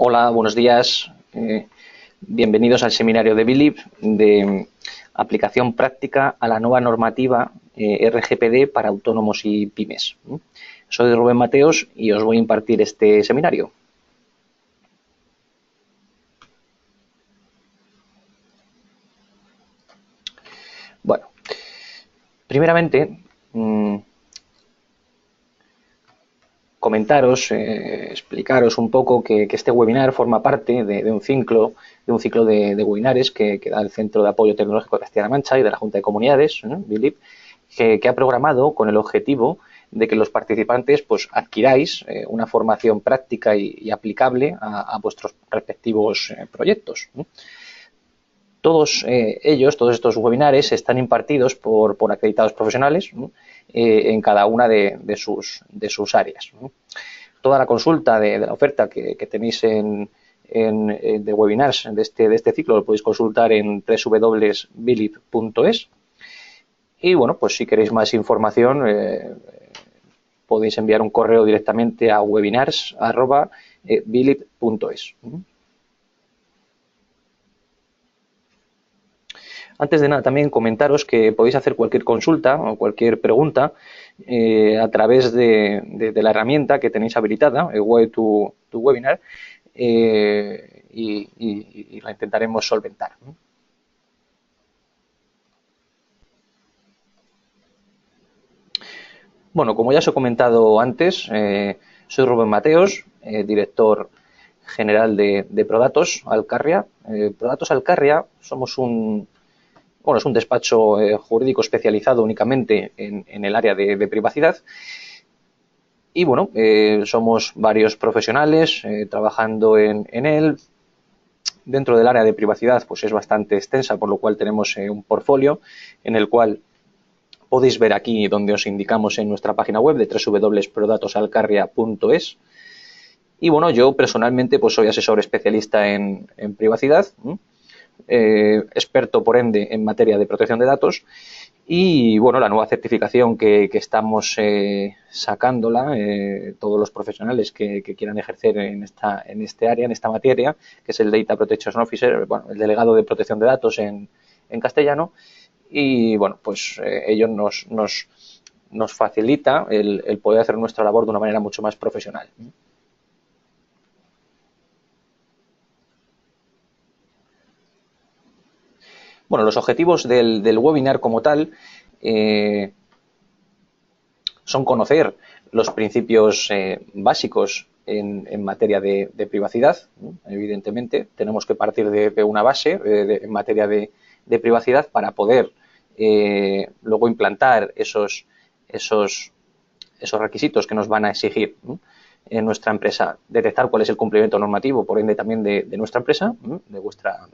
Hola, buenos días. Bienvenidos al seminario de Bilib de aplicación práctica a la nueva normativa RGPD para autónomos y pymes. Soy Rubén Mateos y os voy a impartir este seminario. Bueno, primeramente, comentaros, explicaros un poco que este webinar forma parte de un ciclo de webinares que da el Centro de Apoyo Tecnológico de Castilla-La Mancha y de la Junta de Comunidades, Bilib, que ha programado con el objetivo de que los participantes pues adquiráis una formación práctica y aplicable a vuestros respectivos proyectos. Todos estos webinares están impartidos por acreditados profesionales en cada una de sus áreas. Toda la consulta de la oferta que tenéis de webinars de este ciclo lo podéis consultar en www.bilib.es. Y bueno, pues si queréis más información podéis enviar un correo directamente a webinars@bilib.es. Antes de nada, también comentaros que podéis hacer cualquier consulta o cualquier pregunta a través de la herramienta que tenéis habilitada, Web to Webinar, y la intentaremos solventar. Bueno, como ya os he comentado antes, soy Rubén Mateos, director general de Prodatos Alcarria. Prodatos Alcarria somos es un despacho jurídico especializado únicamente en el área de privacidad. Y bueno, somos varios profesionales trabajando en él. Dentro del área de privacidad pues es bastante extensa, por lo cual tenemos un portfolio en el cual podéis ver aquí donde os indicamos en nuestra página web de www.prodatosalcarria.es. Y bueno, yo personalmente pues soy asesor especialista en privacidad, experto por ende en materia de protección de datos. Y bueno, la nueva certificación que estamos sacándola, todos los profesionales que quieran ejercer en este área, en esta materia, que es el Data Protection Officer, bueno, el delegado de protección de datos en castellano. Y bueno, pues ello nos facilita el poder hacer nuestra labor de una manera mucho más profesional. Bueno, los objetivos del webinar como tal son conocer los principios básicos en materia de privacidad. Evidentemente, tenemos que partir de una base en materia de privacidad para poder luego implantar esos requisitos que nos van a exigir en nuestra empresa. Detectar cuál es el cumplimiento normativo, por ende también de nuestra empresa, de vuestra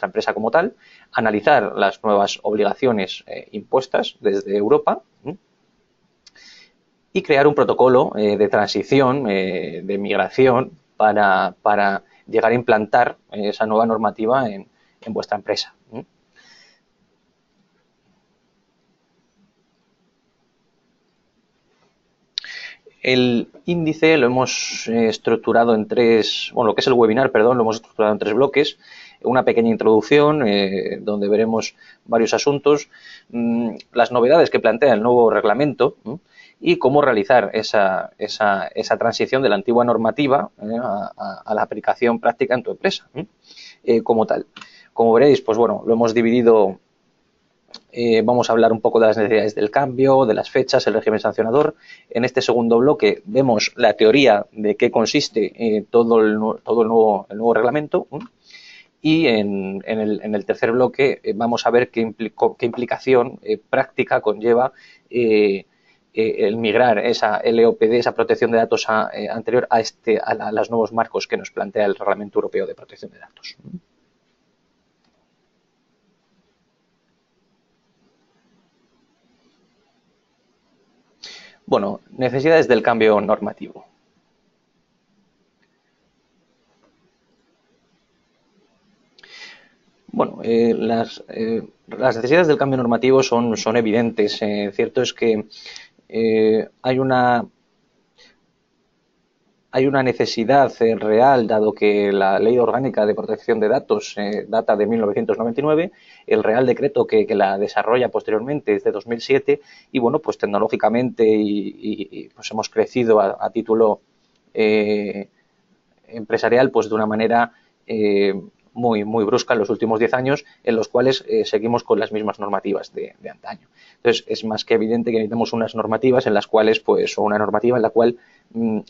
empresa como tal, analizar las nuevas obligaciones impuestas desde Europa y crear un protocolo de transición, de migración, para llegar a implantar esa nueva normativa en vuestra empresa. El índice lo hemos estructurado en lo que es el webinar, perdón, lo hemos estructurado en 3 bloques. Una pequeña introducción donde veremos varios asuntos, las novedades que plantea el nuevo reglamento y cómo realizar esa transición de la antigua normativa a la aplicación práctica en tu empresa como tal. Como veréis, pues bueno, lo hemos dividido. Vamos a hablar un poco de las necesidades del cambio, de las fechas, el régimen sancionador. En este segundo bloque vemos la teoría de qué consiste todo el nuevo reglamento. Y en el tercer bloque vamos a ver qué implicación práctica conlleva el migrar esa LOPD, esa protección de datos anterior a los nuevos marcos que nos plantea el Reglamento Europeo de Protección de Datos. Bueno, necesidades del cambio normativo. Bueno, las necesidades del cambio normativo son evidentes. Cierto es que hay hay una necesidad real, dado que la Ley Orgánica de Protección de Datos data de 1999, el Real Decreto que la desarrolla posteriormente es de 2007, y bueno, pues tecnológicamente pues hemos crecido a título empresarial pues de una manera muy brusca en los últimos 10 años, en los cuales seguimos con las mismas normativas de antaño. Entonces, es más que evidente que necesitamos unas normativas en las cuales, pues, o una normativa en la cual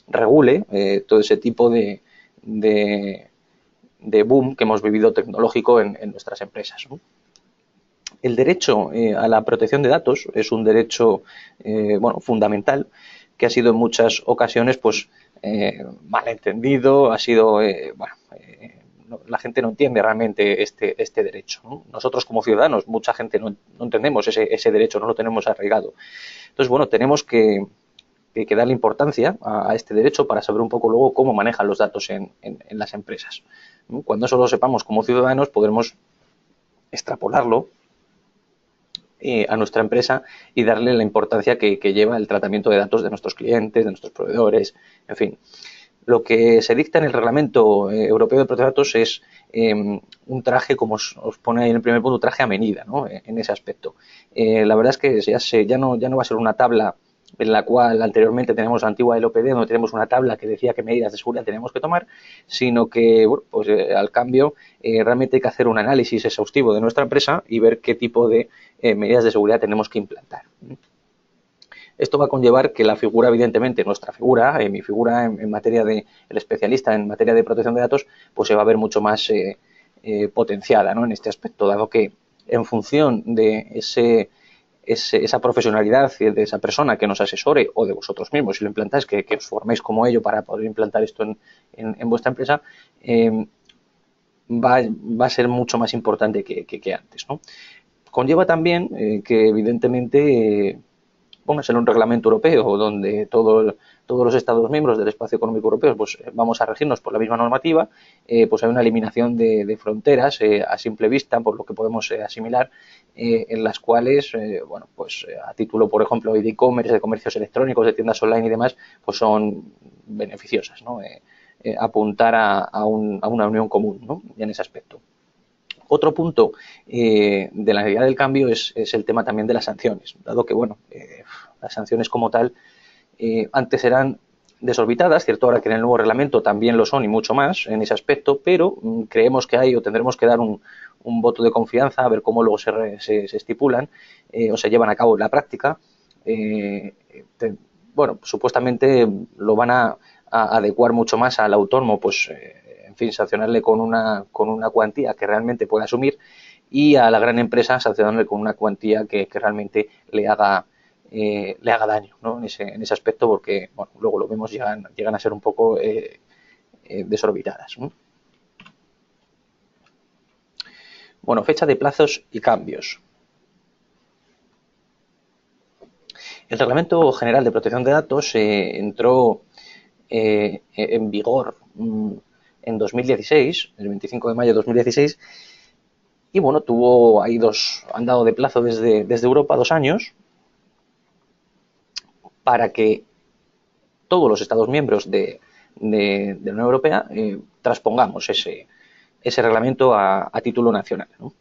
regule todo ese tipo de boom que hemos vivido tecnológico en nuestras empresas, ¿no? El derecho a la protección de datos es un derecho fundamental, que ha sido en muchas ocasiones pues malentendido, ha sido la gente no entiende realmente este derecho, ¿no? Nosotros como ciudadanos, mucha gente no entendemos ese derecho, no lo tenemos arraigado. Entonces, bueno, tenemos que darle importancia a este derecho para saber un poco luego cómo manejan los datos en las empresas, ¿no? Cuando eso lo sepamos como ciudadanos, podremos extrapolarlo a nuestra empresa y darle la importancia que lleva el tratamiento de datos de nuestros clientes, de nuestros proveedores, en fin. Lo que se dicta en el Reglamento Europeo de Protección de Datos es un traje, como os pone ahí en el primer punto, traje a medida, ¿no? En ese aspecto. La verdad es que ya no va a ser una tabla en la cual anteriormente tenemos la antigua LOPD, donde tenemos una tabla que decía qué medidas de seguridad teníamos que tomar, sino que, bueno, pues al cambio realmente hay que hacer un análisis exhaustivo de nuestra empresa y ver qué tipo de medidas de seguridad tenemos que implantar. Esto va a conllevar que la figura, evidentemente, nuestra figura, mi figura en materia de el especialista en materia de protección de datos, pues se va a ver mucho más potenciada, ¿no? En este aspecto, dado que en función de esa profesionalidad de esa persona que nos asesore, o de vosotros mismos, si lo implantáis, que os forméis como ello para poder implantar esto en vuestra empresa, va a ser mucho más importante que antes, ¿no? Conlleva también que, evidentemente, póngase en un reglamento europeo donde todos los Estados miembros del Espacio Económico Europeo pues vamos a regirnos por la misma normativa, pues hay una eliminación de fronteras a simple vista, por lo que podemos asimilar, en las cuales, a título, por ejemplo, de e-commerce, de comercios electrónicos, de tiendas online y demás, pues son beneficiosas, ¿no? Apuntar a una unión común, ¿no? En ese aspecto. Otro punto de la necesidad del cambio es el tema también de las sanciones, dado que, las sanciones como tal antes eran desorbitadas, cierto, ahora que en el nuevo reglamento también lo son y mucho más en ese aspecto, pero creemos que hay o tendremos que dar un voto de confianza a ver cómo luego se estipulan o se llevan a cabo en la práctica. Supuestamente lo van a adecuar mucho más al autónomo, pues en fin, sancionarle con una cuantía que realmente pueda asumir, y a la gran empresa sancionarle con una cuantía que realmente le haga daño, ¿no? En ese aspecto, porque luego lo vemos, llegan a ser un poco desorbitadas, ¿no? Bueno, fecha de plazos y cambios. El Reglamento General de Protección de Datos entró en vigor en 2016, el 25 de mayo de 2016, y bueno, han dado de plazo desde Europa 2 años para que todos los Estados miembros de la Unión Europea transpongamos ese reglamento a título nacional, ¿no?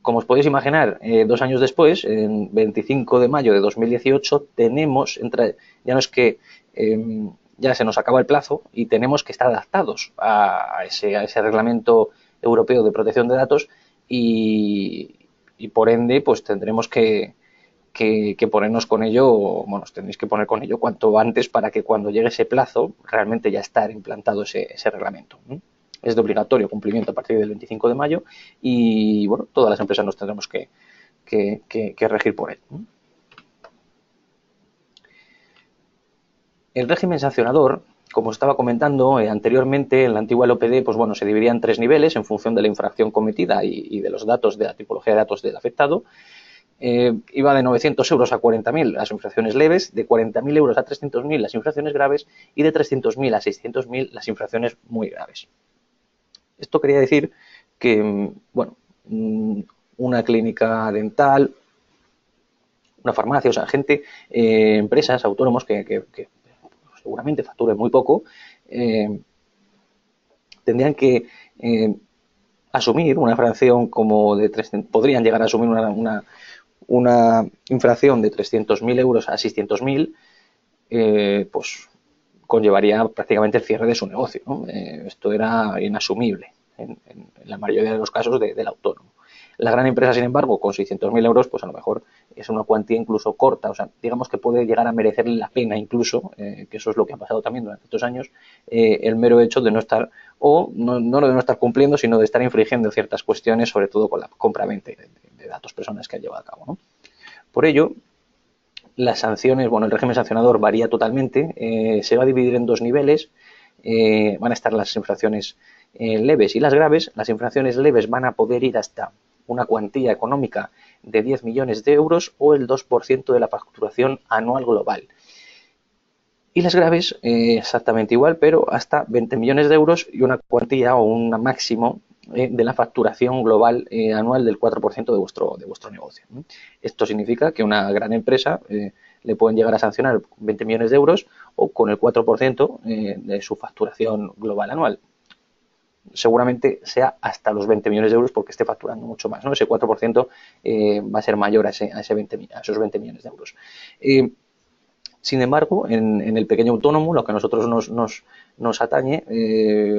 Como os podéis imaginar, 2 años después, en 25 de mayo de 2018, ya no es que ya se nos acaba el plazo y tenemos que estar adaptados a ese reglamento europeo de protección de datos y por ende, pues tendremos que ponernos con ello, os tenéis que poner con ello cuanto antes para que cuando llegue ese plazo realmente ya estar implantado ese reglamento, ¿no? Es de obligatorio cumplimiento a partir del 25 de mayo y, todas las empresas nos tendremos que regir por él, ¿no? El régimen sancionador, como estaba comentando anteriormente, en la antigua LOPD, pues se dividía en 3 niveles en función de la infracción cometida y de los datos, de la tipología de datos del afectado. Iba de 900 euros a 40.000 las infracciones leves, de 40.000 euros a 300.000 las infracciones graves y de 300.000 a 600.000 las infracciones muy graves. Esto quería decir que, una clínica dental, una farmacia, empresas, autónomos que seguramente facturen muy poco, tendrían que asumir una infracción como de 300, podrían llegar a asumir una infracción de 300.000 euros a 600.000, pues conllevaría prácticamente el cierre de su negocio, ¿no? Esto era inasumible en la mayoría de los casos del autónomo. La gran empresa, sin embargo, con 600.000 euros, pues a lo mejor es una cuantía incluso corta, o sea, digamos que puede llegar a merecerle la pena incluso, que eso es lo que ha pasado también durante estos años, el mero hecho de no estar, o no de no estar cumpliendo, sino de estar infringiendo ciertas cuestiones, sobre todo con la compra-venta de datos personales que ha llevado a cabo, ¿no? Por ello, las sanciones, bueno, el régimen sancionador varía totalmente, se va a dividir en dos niveles, van a estar las infracciones leves y las graves. Las infracciones leves van a poder ir hasta una cuantía económica de 10 millones de euros o el 2% de la facturación anual global. Y las graves, exactamente igual, pero hasta 20 millones de euros y una cuantía o un máximo de la facturación global anual del 4% de vuestro negocio. Esto significa que una gran empresa le pueden llegar a sancionar 20 millones de euros o con el 4% de su facturación global anual. Seguramente sea hasta los 20 millones de euros porque esté facturando mucho más, ¿no? Ese 4% va a ser mayor a esos 20 millones de euros. Sin embargo, en el pequeño autónomo, lo que a nosotros nos atañe,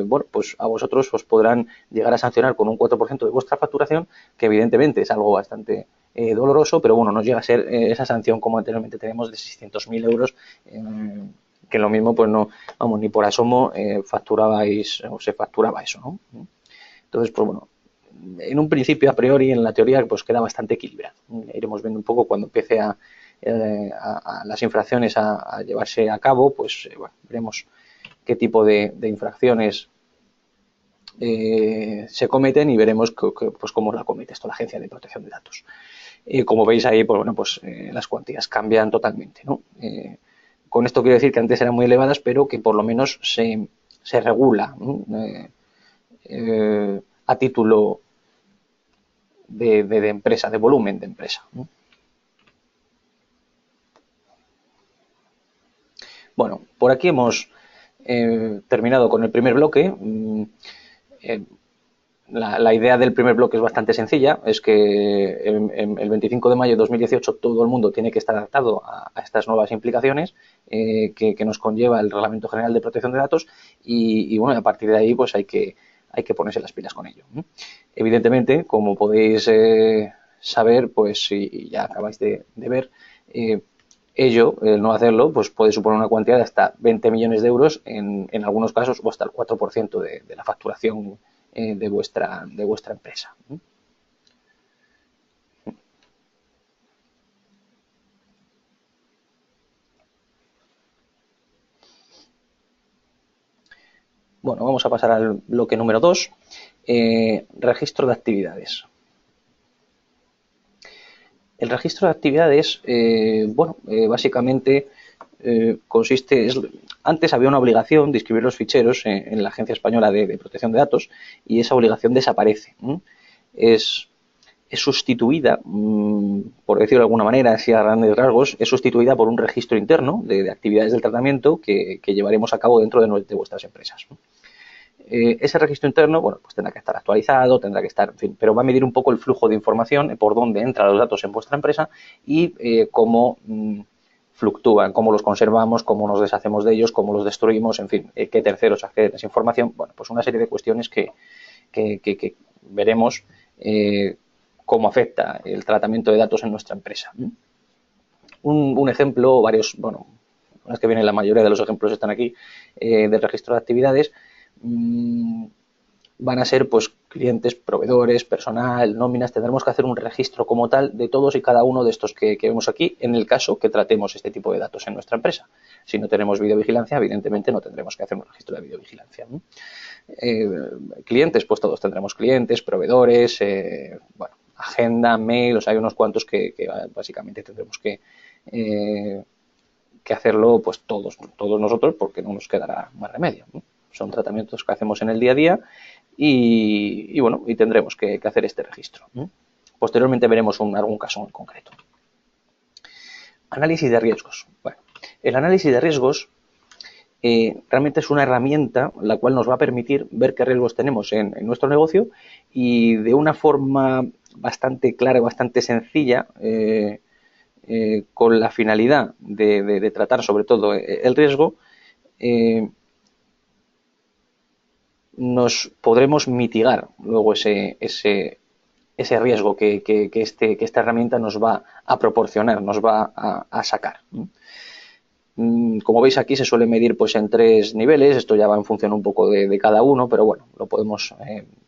bueno, pues a vosotros os podrán llegar a sancionar con un 4% de vuestra facturación, que evidentemente es algo bastante doloroso, pero bueno, nos llega a ser esa sanción como anteriormente tenemos de 600.000 euros, que lo mismo, pues no, vamos, ni por asomo facturabais o se facturaba eso, ¿no? Entonces, pues bueno, en un principio, a priori, en la teoría, pues queda bastante equilibrado. Iremos viendo un poco cuando empiece a las infracciones a llevarse a cabo, pues bueno, veremos qué tipo de infracciones se cometen y veremos pues cómo la comete esto la Agencia de Protección de Datos. Como veis ahí, pues bueno, pues las cuantías cambian totalmente, ¿no? Con esto quiero decir que antes eran muy elevadas, pero que por lo menos se regula, ¿no? A título de empresa, de volumen de empresa, ¿no? Bueno, por aquí hemos terminado con el primer bloque. La idea del primer bloque es bastante sencilla, es que el 25 de mayo de 2018 todo el mundo tiene que estar adaptado a estas nuevas implicaciones que nos conlleva el Reglamento General de Protección de Datos y bueno, a partir de ahí pues hay que ponerse las pilas con ello. Evidentemente, como podéis saber, pues si ya acabáis de ver, ello, el no hacerlo, pues puede suponer una cuantía de hasta 20 millones de euros en algunos casos o hasta el 4% de la facturación de vuestra empresa. Bueno, vamos a pasar al bloque número 2, registro de actividades. El registro de actividades, básicamente consiste, antes había una obligación de inscribir los ficheros en la Agencia Española de Protección de Datos y esa obligación desaparece. Es sustituida, por decirlo de alguna manera, así a grandes rasgos, es sustituida por un registro interno de actividades del tratamiento que llevaremos a cabo dentro de vuestras empresas. Ese registro interno, bueno, pues tendrá que estar actualizado, tendrá que estar, en fin, pero va a medir un poco el flujo de información, por dónde entran los datos en vuestra empresa y cómo fluctúan, cómo los conservamos, cómo nos deshacemos de ellos, cómo los destruimos, en fin, qué terceros acceden a esa información. Bueno, pues una serie de cuestiones que veremos cómo afecta el tratamiento de datos en nuestra empresa. Un ejemplo, varios, bueno, las que vienen, la mayoría de los ejemplos están aquí, del registro de actividades, van a ser pues clientes, proveedores, personal, nóminas. Tendremos que hacer un registro como tal de todos y cada uno de estos que vemos aquí en el caso que tratemos este tipo de datos en nuestra empresa. Si no tenemos videovigilancia, evidentemente no tendremos que hacer un registro de videovigilancia, ¿no? Clientes, pues todos tendremos clientes, proveedores, bueno, agenda, mail, hay unos cuantos que básicamente tendremos que hacerlo pues todos nosotros porque no nos quedará más remedio, ¿no? Son tratamientos que hacemos en el día a día y bueno, y tendremos que hacer este registro. Posteriormente veremos algún caso en concreto. Análisis de riesgos. Bueno, el análisis de riesgos realmente es una herramienta la cual nos va a permitir ver qué riesgos tenemos en nuestro negocio y de una forma bastante clara y bastante sencilla, con la finalidad de tratar sobre todo el riesgo, nos podremos mitigar luego ese riesgo que esta herramienta nos va a proporcionar, nos va a sacar. Como veis, aquí se suele medir pues en 3 niveles. Esto ya va en función un poco de cada uno, pero bueno, lo podemos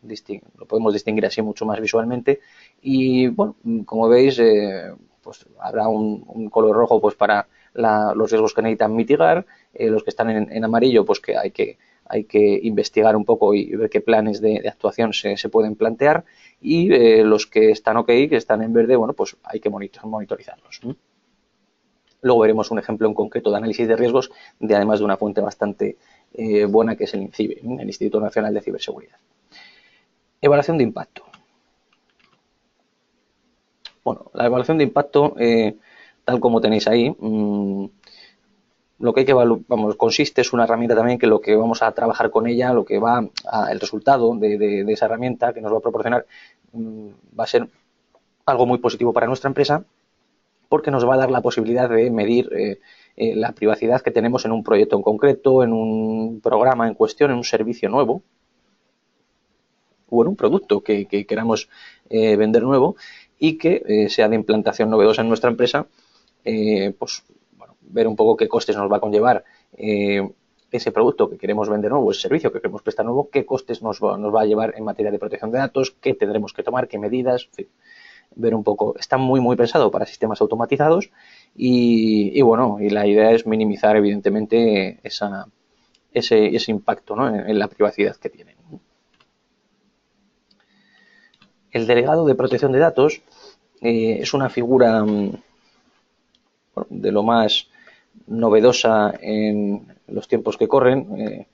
distinguir así mucho más visualmente. Y bueno, como veis, pues habrá un color rojo pues para los riesgos que necesitan mitigar, los que están en amarillo pues que hay que investigar un poco y ver qué planes de actuación se pueden plantear, y los que están ok, que están en verde, bueno, pues hay que monitorizarlos. Luego veremos un ejemplo en concreto de análisis de riesgos, además de una fuente bastante buena, que es el INCIBE, el Instituto Nacional de Ciberseguridad. Evaluación de impacto. Bueno, la evaluación de impacto, tal como tenéis ahí, lo que hay que evaluar, consiste, es una herramienta también que lo que vamos a trabajar con ella, lo que va el resultado de esa herramienta que nos va a proporcionar, va a ser algo muy positivo para nuestra empresa, porque nos va a dar la posibilidad de medir la privacidad que tenemos en un proyecto en concreto, en un programa en cuestión, en un servicio nuevo o en un producto que queramos vender nuevo y que sea de implantación novedosa en nuestra empresa. Pues bueno, ver un poco qué costes nos va a conllevar ese producto que queremos vender nuevo, ese servicio que queremos prestar nuevo, qué costes nos va a llevar en materia de protección de datos, qué tendremos que tomar, qué medidas, en fin, ver un poco. Está muy pensado para sistemas automatizados y bueno, y la idea es minimizar evidentemente ese impacto, ¿no?, en la privacidad que tienen. El delegado de protección de datos es una figura de lo más novedosa en los tiempos que corren.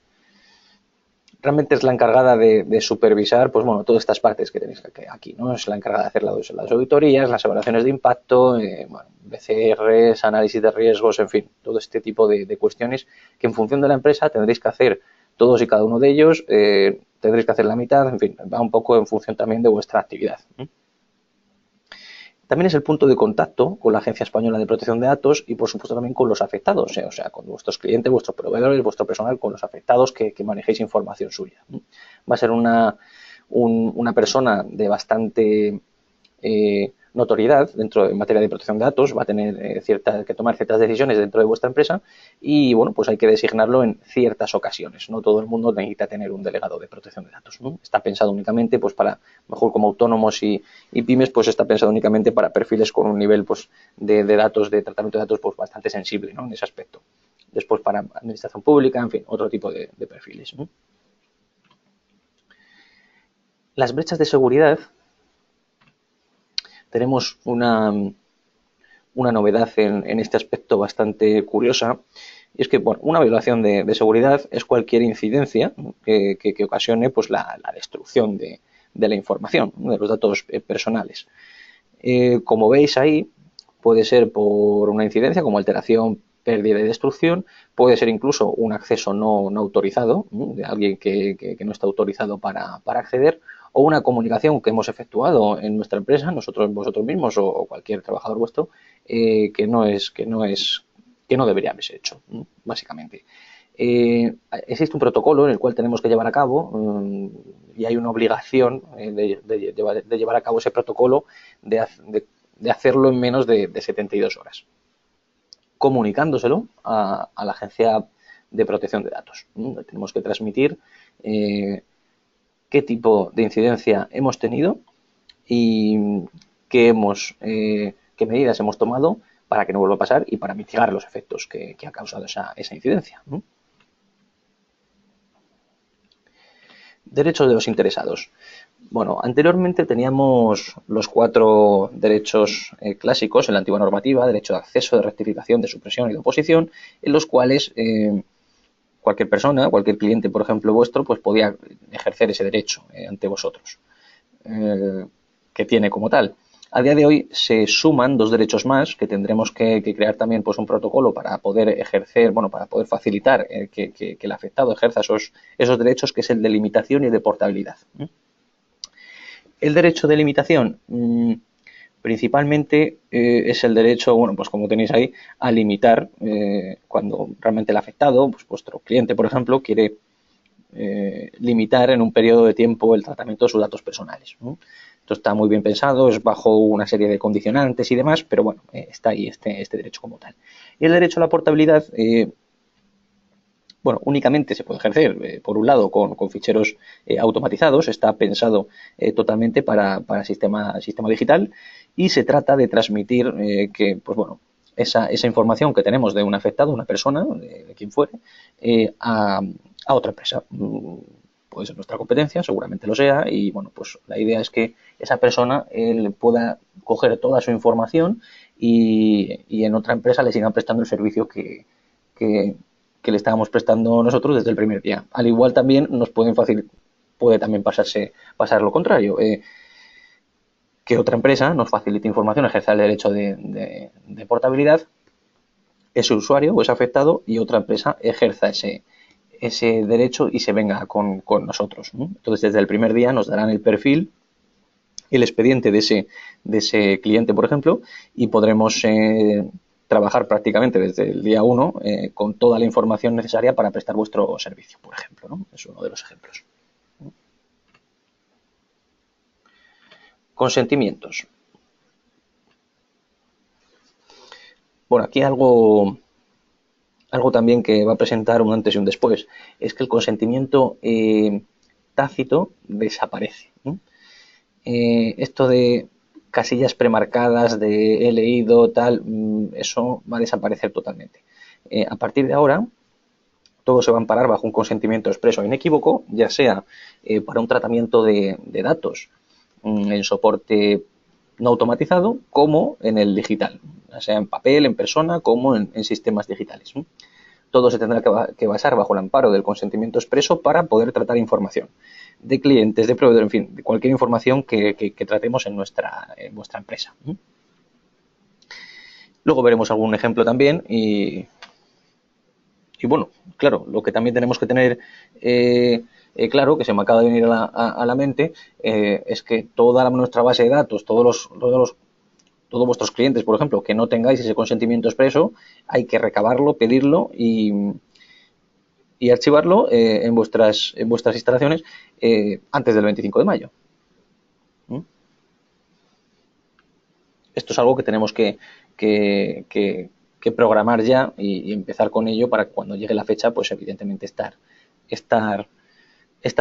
Realmente es la encargada de supervisar, pues bueno, todas estas partes que tenéis aquí, ¿no? Es la encargada de hacer las auditorías, las evaluaciones de impacto, bueno, BCRs, análisis de riesgos, en fin, todo este tipo de cuestiones que en función de la empresa tendréis que hacer todos y cada uno de ellos, tendréis que hacer la mitad, en fin, va un poco en función también de vuestra actividad. También es el punto de contacto con la Agencia Española de Protección de Datos y, por supuesto, también con los afectados, o sea, con vuestros clientes, vuestros proveedores, vuestro personal, con los afectados que manejéis información suya. Va a ser una persona de bastante notoriedad en materia de protección de datos, va a tener que tomar ciertas decisiones dentro de vuestra empresa y, bueno, pues hay que designarlo en ciertas ocasiones. No todo el mundo necesita tener un delegado de protección de datos, ¿no? Está pensado únicamente, pues para, mejor como autónomos y pymes, pues está pensado únicamente para perfiles con un nivel, pues, de datos, de tratamiento de datos, pues bastante sensible, ¿no?, en ese aspecto. Después para administración pública, en fin, otro tipo de perfiles, ¿no? Las brechas de seguridad. Tenemos una novedad en este aspecto bastante curiosa, y es que, bueno, una violación de seguridad es cualquier incidencia que ocasione pues la destrucción de la información, ¿no?, de los datos personales. Como veis ahí, puede ser por una incidencia como alteración, pérdida y destrucción, puede ser incluso un acceso no autorizado, ¿no?, de alguien que no está autorizado para acceder, o una comunicación que hemos efectuado en nuestra empresa, vosotros mismos o cualquier trabajador vuestro, que no debería haberse hecho, básicamente. Existe un protocolo en el cual tenemos que llevar a cabo y hay una obligación de llevar a cabo ese protocolo, de hacerlo en menos de 72 horas, comunicándoselo a la Agencia de Protección de Datos. Tenemos que transmitir qué tipo de incidencia hemos tenido y qué medidas hemos tomado para que no vuelva a pasar y para mitigar los efectos que ha causado esa incidencia. Derechos de los interesados. Bueno, anteriormente teníamos los 4 derechos clásicos en la antigua normativa: derecho de acceso, de rectificación, de supresión y de oposición, en los cuales cualquier persona, cualquier cliente, por ejemplo, vuestro, pues podía ejercer ese derecho ante vosotros, que tiene como tal. A día de hoy se suman dos derechos más que tendremos que crear también pues un protocolo para poder ejercer, bueno, para poder facilitar que el afectado ejerza esos derechos, que es el de limitación y el de portabilidad. El derecho de limitación principalmente es el derecho, bueno, pues como tenéis ahí, a limitar cuando realmente el afectado, pues vuestro cliente, por ejemplo, quiere limitar en un periodo de tiempo el tratamiento de sus datos personales, ¿no? Esto está muy bien pensado, es bajo una serie de condicionantes y demás, pero bueno, está ahí este derecho como tal. Y el derecho a la portabilidad, bueno, únicamente se puede ejercer, por un lado, con ficheros automatizados, está pensado totalmente para sistema digital, y se trata de transmitir que, pues bueno, esa información que tenemos de un afectado, una persona, de quien fuere, a otra empresa. Puede ser nuestra competencia, seguramente lo sea, y bueno, pues la idea es que esa persona pueda coger toda su información y en otra empresa le sigan prestando el servicio que le estábamos prestando nosotros desde el primer día. Al igual también nos puede también pasar lo contrario, que otra empresa nos facilite información, ejerza el derecho de portabilidad, ese usuario o ese afectado, y otra empresa ejerza ese derecho y se venga con nosotros, ¿no? Entonces, desde el primer día nos darán el perfil, el expediente de ese cliente, por ejemplo, y podremos trabajar prácticamente desde el día 1 con toda la información necesaria para prestar vuestro servicio, por ejemplo, ¿no? Es uno de los ejemplos. Consentimientos. Bueno, aquí algo también que va a presentar un antes y un después, es que el consentimiento tácito desaparece, ¿no? Esto de casillas premarcadas de he leído, tal, eso va a desaparecer totalmente. A partir de ahora, todo se va a amparar bajo un consentimiento expreso e inequívoco, ya sea para un tratamiento de datos en soporte no automatizado, como en el digital, ya sea en papel, en persona, como en sistemas digitales. Todo se tendrá que basar bajo el amparo del consentimiento expreso para poder tratar información de clientes, de proveedores, en fin, de cualquier información que tratemos en vuestra empresa. Luego veremos algún ejemplo también y bueno, claro, lo que también tenemos que tener claro, que se me acaba de venir a la mente, es que toda nuestra base de datos, todos vuestros clientes, por ejemplo, que no tengáis ese consentimiento expreso, hay que recabarlo, pedirlo y archivarlo en vuestras instalaciones antes del 25 de mayo. Esto es algo que tenemos que programar ya y empezar con ello para que cuando llegue la fecha, pues evidentemente estar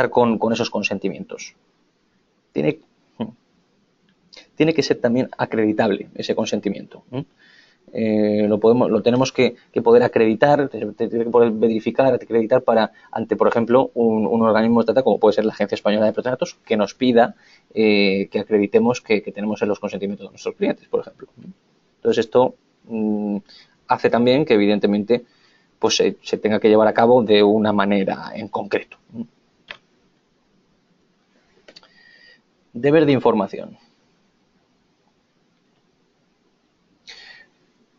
con esos consentimientos. Tiene que ser también acreditable ese consentimiento. Lo tenemos que poder acreditar, tiene que poder verificar, acreditar ante, por ejemplo, un organismo estatal como puede ser la Agencia Española de Protección de Datos, que nos pida que acreditemos que tenemos los consentimientos de nuestros clientes, por ejemplo. Entonces, esto hace también que, evidentemente, pues se tenga que llevar a cabo de una manera en concreto. Deber de información.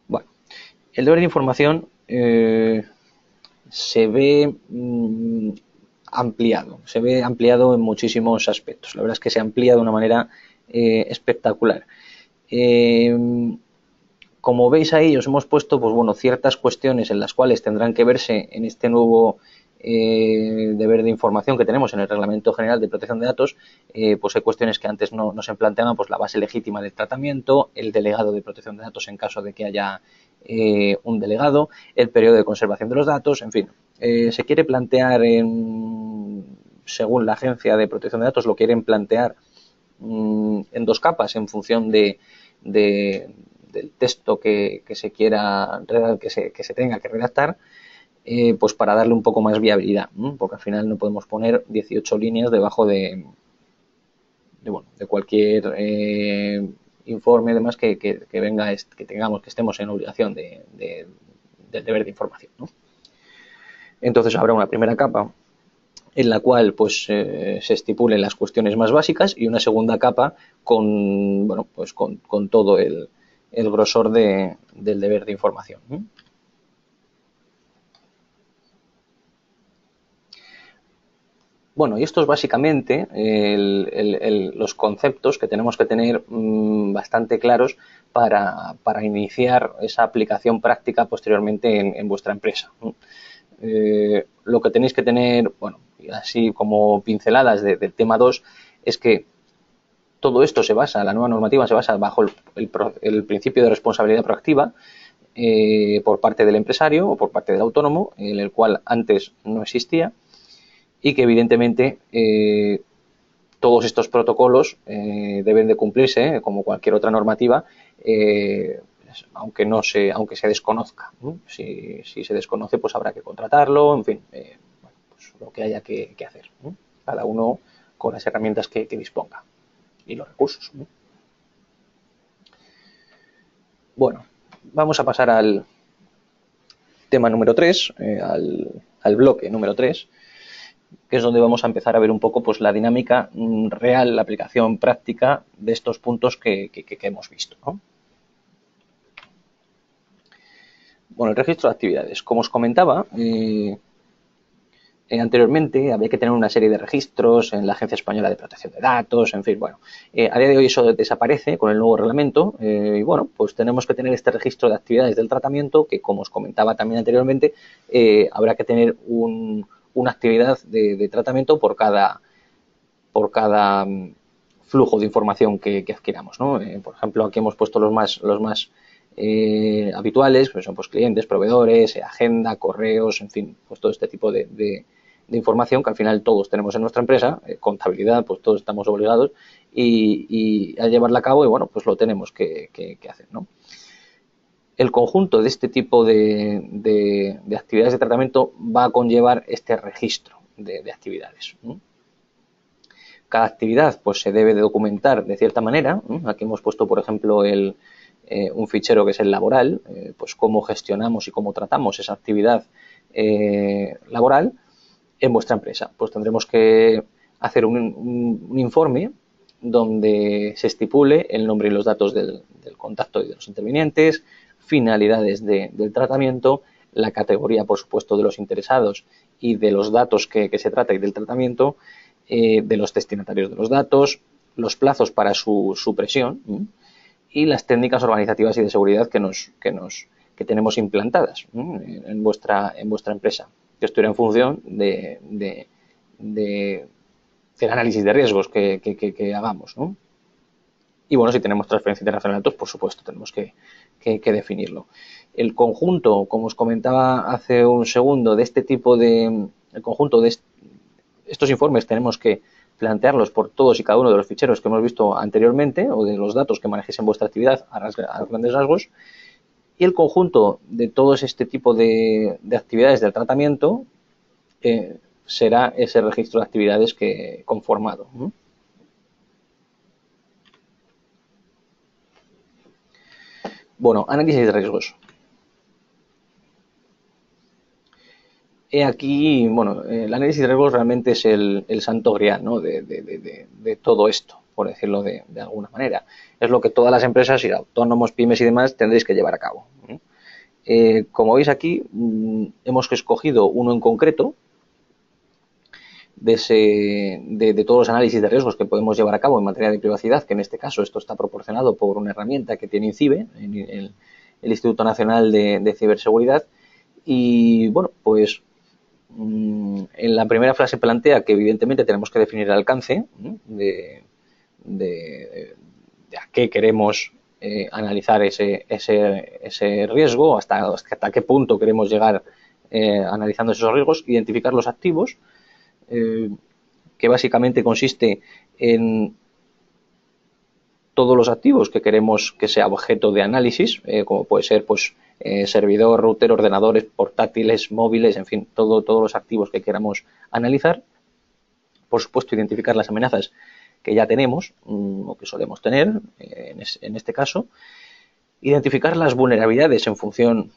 Bueno, el deber de información se ve ampliado en muchísimos aspectos. La verdad es que se amplía de una manera espectacular. Como veis ahí, os hemos puesto pues bueno, ciertas cuestiones en las cuales tendrán que verse en este nuevo deber de información que tenemos en el Reglamento General de Protección de Datos. Pues hay cuestiones que antes no se planteaban, pues la base legítima del tratamiento, el delegado de protección de datos en caso de que haya un delegado, el periodo de conservación de los datos, en fin. Se quiere plantear, según la Agencia de Protección de Datos, lo quieren plantear en dos capas en función del texto que se quiera que se tenga que redactar, pues para darle un poco más viabilidad, ¿no? Porque al final no podemos poner 18 líneas debajo de cualquier informe, además que venga, que estemos en obligación del deber de información, ¿no? Entonces habrá una primera capa en la cual pues se estipulen las cuestiones más básicas, y una segunda capa con, bueno, pues con todo el grosor del deber de información. Bueno, y esto es básicamente los conceptos que tenemos que tener bastante claros para iniciar esa aplicación práctica posteriormente en vuestra empresa. Lo que tenéis que tener, bueno, así como pinceladas del tema 2, es que todo esto se basa, la nueva normativa se basa bajo el principio de responsabilidad proactiva por parte del empresario o por parte del autónomo, en el cual antes no existía, y que evidentemente todos estos protocolos deben de cumplirse como cualquier otra normativa, aunque se desconozca, ¿no? Si se desconoce, pues habrá que contratarlo, en fin, bueno, pues lo que haya que hacer, ¿no? Cada uno con las herramientas que disponga y los recursos, ¿no? Bueno, vamos a pasar al tema número 3, al bloque número 3, que es donde vamos a empezar a ver un poco pues la dinámica real, la aplicación práctica de estos puntos que hemos visto, ¿no? Bueno, el registro de actividades. Como os comentaba anteriormente, había que tener una serie de registros en la Agencia Española de Protección de Datos, en fin, bueno. A día de hoy eso desaparece con el nuevo reglamento y, bueno, pues tenemos que tener este registro de actividades del tratamiento que, como os comentaba también anteriormente, habrá que tener una actividad de tratamiento por cada flujo de información que adquiramos, ¿no? Por ejemplo, aquí hemos puesto los más habituales, pues son pues clientes, proveedores, agenda, correos, en fin, pues todo este tipo de información que al final todos tenemos en nuestra empresa, contabilidad, pues todos estamos obligados y a llevarla a cabo, y bueno, pues lo tenemos que hacer, ¿no? El conjunto de este tipo de actividades de tratamiento va a conllevar este registro de actividades, ¿no? Cada actividad pues se debe de documentar de cierta manera, ¿no? Aquí hemos puesto, por ejemplo, un fichero que es el laboral, pues cómo gestionamos y cómo tratamos esa actividad laboral en vuestra empresa. Pues tendremos que hacer un informe donde se estipule el nombre y los datos del contacto y de los intervinientes, finalidades del tratamiento, la categoría, por supuesto, de los interesados y de los datos que se trata y del tratamiento, de los destinatarios de los datos, los plazos para su supresión y las técnicas organizativas y de seguridad que tenemos implantadas en vuestra empresa, que esto irá en función del análisis de riesgos que hagamos, ¿no? Y bueno, si tenemos transferencia internacional de datos, por supuesto, tenemos que definirlo. El conjunto, como os comentaba hace un segundo, de este tipo el conjunto de estos informes tenemos que plantearlos por todos y cada uno de los ficheros que hemos visto anteriormente o de los datos que manejéis en vuestra actividad a grandes rasgos, y el conjunto de todos este tipo de actividades del tratamiento será ese registro de actividades conformado, ¿no? Bueno, análisis de riesgos. Aquí, bueno, el análisis de riesgos realmente es el santo grial, ¿no? de todo esto, por decirlo de alguna manera. Es lo que todas las empresas y autónomos, pymes y demás tendréis que llevar a cabo. Como veis aquí, hemos escogido uno en concreto de todos los análisis de riesgos que podemos llevar a cabo en materia de privacidad, que en este caso esto está proporcionado por una herramienta que tiene INCIBE, el Instituto Nacional de Ciberseguridad. Y bueno, pues en la primera frase plantea que evidentemente tenemos que definir el alcance de a qué queremos analizar ese riesgo, hasta qué punto queremos llegar analizando esos riesgos, identificar los activos, que básicamente consiste en todos los activos que queremos que sea objeto de análisis, como puede ser pues servidor, router, ordenadores, portátiles, móviles, en fin, todos los activos que queramos analizar. Por supuesto, identificar las amenazas que ya tenemos o que solemos tener en este caso. Identificar las vulnerabilidades en función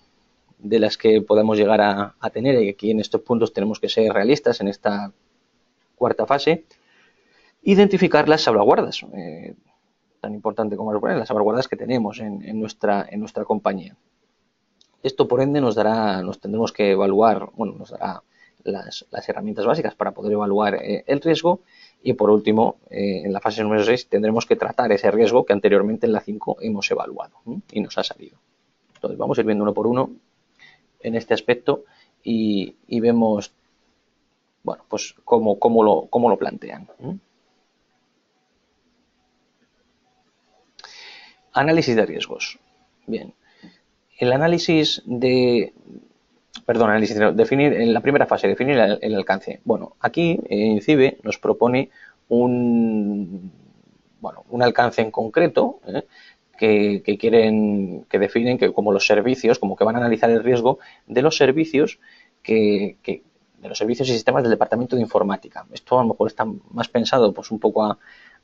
de las que podamos llegar a tener, y aquí en estos puntos tenemos que ser realistas en esta Cuarta fase, identificar las salvaguardas, tan importante como las salvaguardas que tenemos en nuestra compañía. Esto, por ende, nos tendremos que evaluar, bueno, nos dará las herramientas básicas para poder evaluar el riesgo. Y por último, en la fase número 6 tendremos que tratar ese riesgo que anteriormente en la 5 hemos evaluado y nos ha salido. Entonces vamos a ir viendo uno por uno en este aspecto y vemos, bueno, pues cómo lo plantean. Análisis de riesgos. Bien. El análisis definir en la primera fase, definir el alcance. Bueno, aquí INCIBE nos propone un alcance en concreto que definen que como los servicios, como que van a analizar el riesgo de los servicios de los servicios y sistemas del departamento de informática. Esto a lo mejor está más pensado pues un poco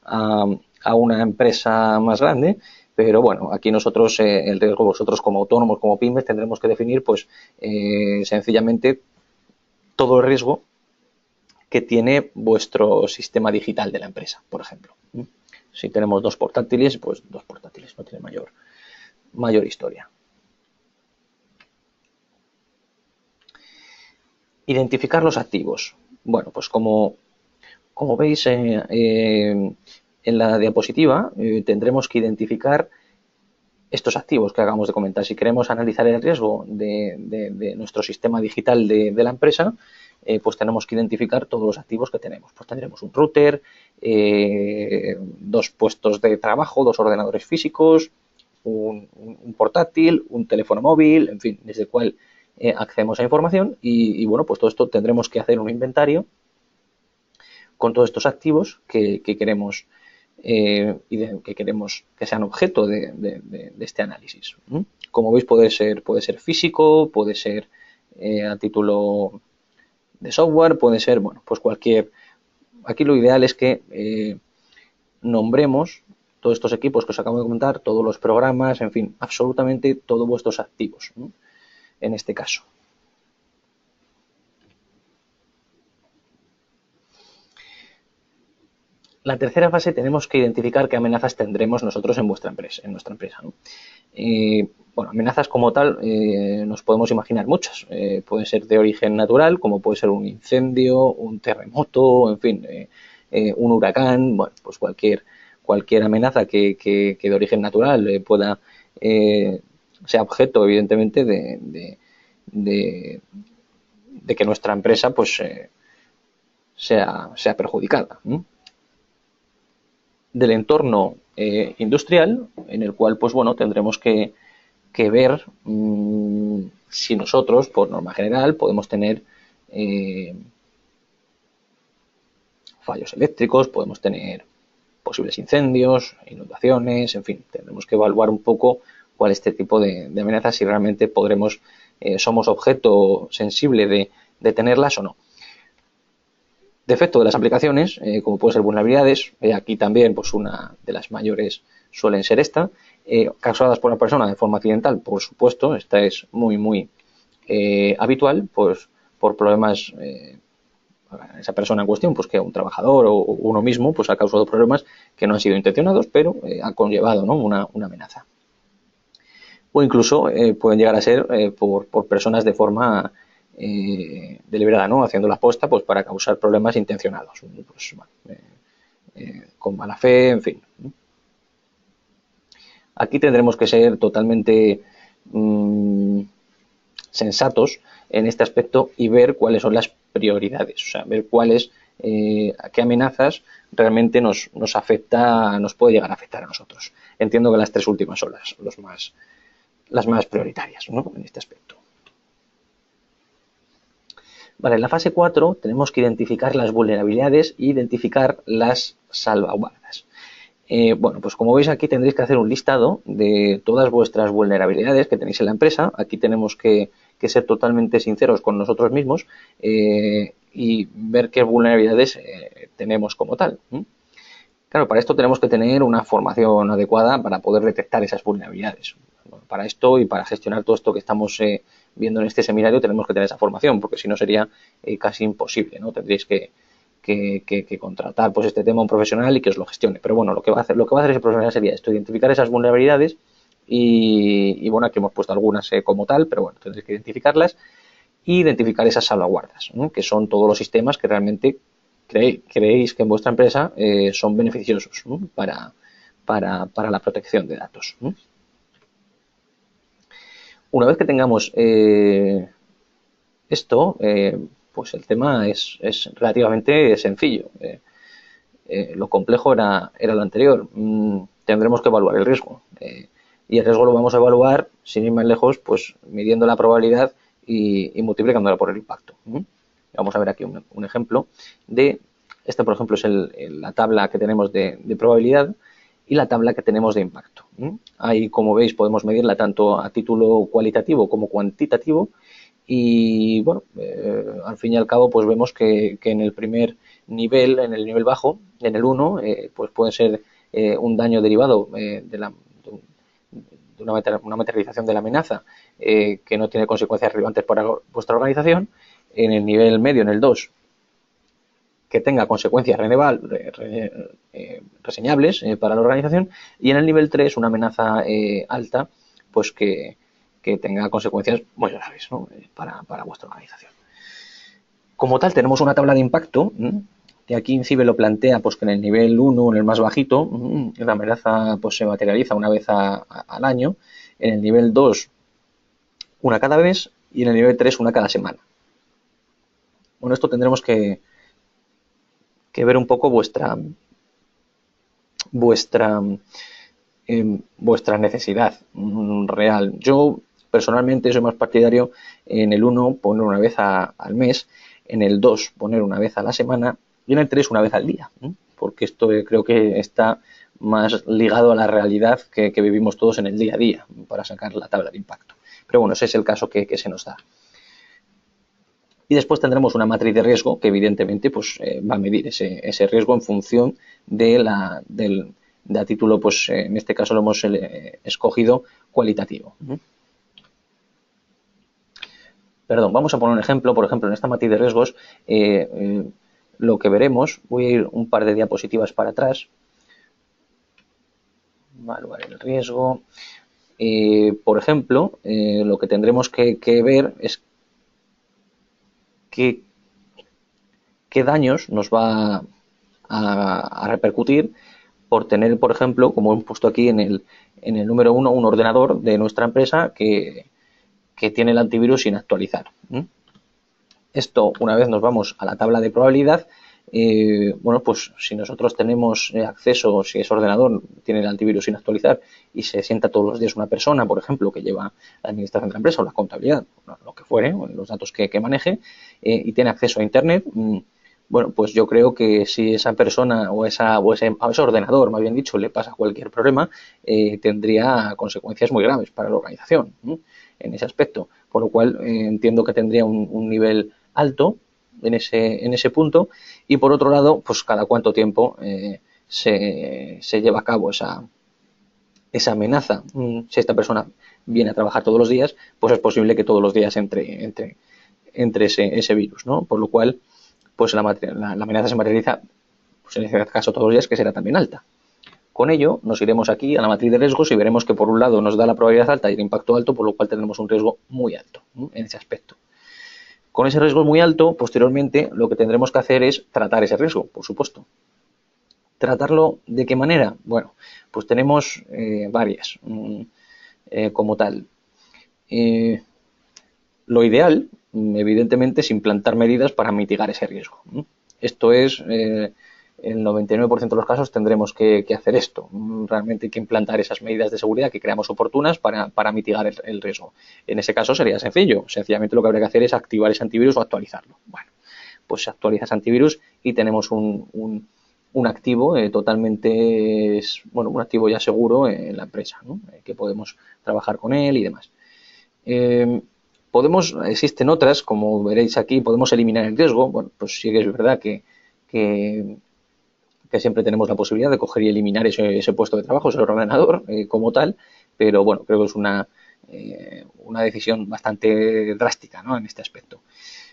a una empresa más grande, pero bueno, aquí nosotros el riesgo, vosotros como autónomos, como pymes, tendremos que definir pues sencillamente todo el riesgo que tiene vuestro sistema digital de la empresa, por ejemplo. Si tenemos 2 portátiles, pues 2 portátiles, no tiene mayor historia. Identificar los activos. Bueno, pues como veis en la diapositiva, tendremos que identificar estos activos que acabamos de comentar. Si queremos analizar el riesgo de nuestro sistema digital de la empresa, pues tenemos que identificar todos los activos que tenemos. Pues tendremos un router, 2 puestos de trabajo, 2 ordenadores físicos, un portátil, un teléfono móvil, en fin, desde el cual accedemos a información y bueno, pues todo esto tendremos que hacer un inventario con todos estos activos que queremos que sean objeto de este análisis. Como veis, puede ser físico, puede ser a título de software, puede ser, bueno, pues cualquier. Aquí lo ideal es que nombremos todos estos equipos que os acabo de comentar, todos los programas, en fin, absolutamente todos vuestros activos, ¿no? En este caso. La tercera fase tenemos que identificar qué amenazas tendremos nosotros en nuestra empresa, ¿no? Bueno, amenazas como tal nos podemos imaginar muchas. Pueden ser de origen natural, como puede ser un incendio, un terremoto, en fin, un huracán, bueno, pues cualquier amenaza que de origen natural sea objeto, evidentemente, de que nuestra empresa pues sea perjudicada, ¿no? Del entorno industrial, en el cual pues bueno, tendremos que ver si nosotros, por norma general, podemos tener fallos eléctricos, podemos tener posibles incendios, inundaciones, en fin, tendremos que evaluar un poco cuál es este tipo de amenazas, si realmente somos objeto sensible de tenerlas o no. Defecto de las aplicaciones, como pueden ser vulnerabilidades, aquí también pues una de las mayores suelen ser causadas por la persona de forma accidental, por supuesto, esta es muy habitual, pues por problemas, esa persona en cuestión, pues que un trabajador o uno mismo pues ha causado problemas que no han sido intencionados, pero ha conllevado, ¿no?, una amenaza. O incluso pueden llegar a ser por personas de forma deliberada, ¿no?, haciendo la aposta pues para causar problemas intencionados, pues, con mala fe, en fin. Aquí tendremos que ser totalmente sensatos en este aspecto y ver cuáles son las prioridades, o sea, ver qué amenazas realmente nos afecta, nos puede llegar a afectar a nosotros. Entiendo que las 3 últimas son las más prioritarias, ¿no?, en este aspecto. Vale, en la fase 4 tenemos que identificar las vulnerabilidades e identificar las salvaguardas. Bueno, pues como veis aquí tendréis que hacer un listado de todas vuestras vulnerabilidades que tenéis en la empresa. Aquí tenemos que ser totalmente sinceros con nosotros mismos y ver qué vulnerabilidades tenemos como tal. Claro, para esto tenemos que tener una formación adecuada para poder detectar esas vulnerabilidades. Bueno, para esto y para gestionar todo esto que estamos viendo en este seminario tenemos que tener esa formación, porque si no sería casi imposible, ¿no? Tendréis que que contratar pues este tema a un profesional y que os lo gestione. Pero bueno, lo que va a hacer ese profesional sería esto, identificar esas vulnerabilidades y bueno, aquí hemos puesto algunas como tal, pero bueno, tendréis que identificarlas e identificar esas salvaguardas, ¿no? Que son todos los sistemas que realmente creéis que en vuestra empresa son beneficiosos, ¿no? para la protección de datos, ¿no? Una vez que tengamos esto, pues el tema es relativamente sencillo. Lo complejo era lo anterior. Tendremos que evaluar el riesgo. Y el riesgo lo vamos a evaluar, sin ir más lejos, pues midiendo la probabilidad y multiplicándola por el impacto. Vamos a ver aquí un ejemplo de, esta por ejemplo es la tabla que tenemos de probabilidad y la tabla que tenemos de impacto. Ahí, como veis, podemos medirla tanto a título cualitativo como cuantitativo y, bueno, al fin y al cabo, pues vemos que en el primer nivel, en el nivel bajo, en el 1, pues puede ser un daño derivado de una materialización de la amenaza que no tiene consecuencias relevantes para vuestra organización. En el nivel medio, en el 2, que tenga consecuencias reseñables para la organización, y en el nivel 3 una amenaza alta, pues que tenga consecuencias muy graves, ¿no? para vuestra organización. Como tal, tenemos una tabla de impacto, que aquí INCIBE lo plantea pues que en el nivel 1, en el más bajito, la amenaza pues se materializa una vez al año, en el nivel 2 una cada mes y en el nivel 3 una cada semana. Bueno, esto tendremos que ver un poco vuestra necesidad real. Yo personalmente soy más partidario en el 1 poner una vez al mes, en el 2 poner una vez a la semana y en el 3 una vez al día, porque esto creo que está más ligado a la realidad que vivimos todos en el día a día para sacar la tabla de impacto. Pero bueno, ese es el caso que se nos da. Y después tendremos una matriz de riesgo que evidentemente pues, va a medir ese riesgo en función de a título, pues en este caso lo hemos escogido cualitativo. Perdón, vamos a poner un ejemplo. Por ejemplo, en esta matriz de riesgos lo que veremos, voy a ir un par de diapositivas para atrás. Evaluar el riesgo. Por ejemplo, lo que tendremos que ver es qué daños nos va a repercutir por tener, por ejemplo, como hemos puesto aquí en el número 1, un ordenador de nuestra empresa que tiene el antivirus sin actualizar. Esto, una vez nos vamos a la tabla de probabilidad, bueno, pues si nosotros tenemos acceso, si ese ordenador tiene el antivirus sin actualizar y se sienta todos los días una persona, por ejemplo, que lleva la administración de la empresa o la contabilidad, lo que fuere, o los datos que maneje, y tiene acceso a Internet, bueno, pues yo creo que si esa persona o ese ordenador, más bien dicho, le pasa cualquier problema, tendría consecuencias muy graves para la organización en ese aspecto. Por lo cual entiendo que tendría un nivel alto en ese punto. Y por otro lado, pues cada cuánto tiempo se lleva a cabo esa amenaza. Si esta persona viene a trabajar todos los días, pues es posible que todos los días entre ese virus, ¿no? Por lo cual, pues la amenaza se materializa, pues en este caso todos los días, que será también alta. Con ello nos iremos aquí a la matriz de riesgos y veremos que por un lado nos da la probabilidad alta y el impacto alto, por lo cual tendremos un riesgo muy alto en ese aspecto. Con ese riesgo muy alto, posteriormente lo que tendremos que hacer es tratar ese riesgo, por supuesto. ¿Tratarlo de qué manera? Bueno, pues tenemos varias como tal. Lo ideal, evidentemente, es implantar medidas para mitigar ese riesgo. Esto es, el 99% de los casos tendremos que hacer esto. Realmente hay que implantar esas medidas de seguridad que creamos oportunas para mitigar el riesgo. En ese caso sería sencillo. Sencillamente lo que habría que hacer es activar ese antivirus o actualizarlo. Bueno, pues se actualiza ese antivirus y tenemos un activo totalmente, bueno, un activo ya seguro en la empresa, ¿no? Que podemos trabajar con él y demás. Existen otras, como veréis aquí, podemos eliminar el riesgo. Bueno, pues sí que es verdad que siempre tenemos la posibilidad de coger y eliminar ese puesto de trabajo, ese ordenador como tal, pero bueno, creo que es una decisión bastante drástica, ¿no? En este aspecto.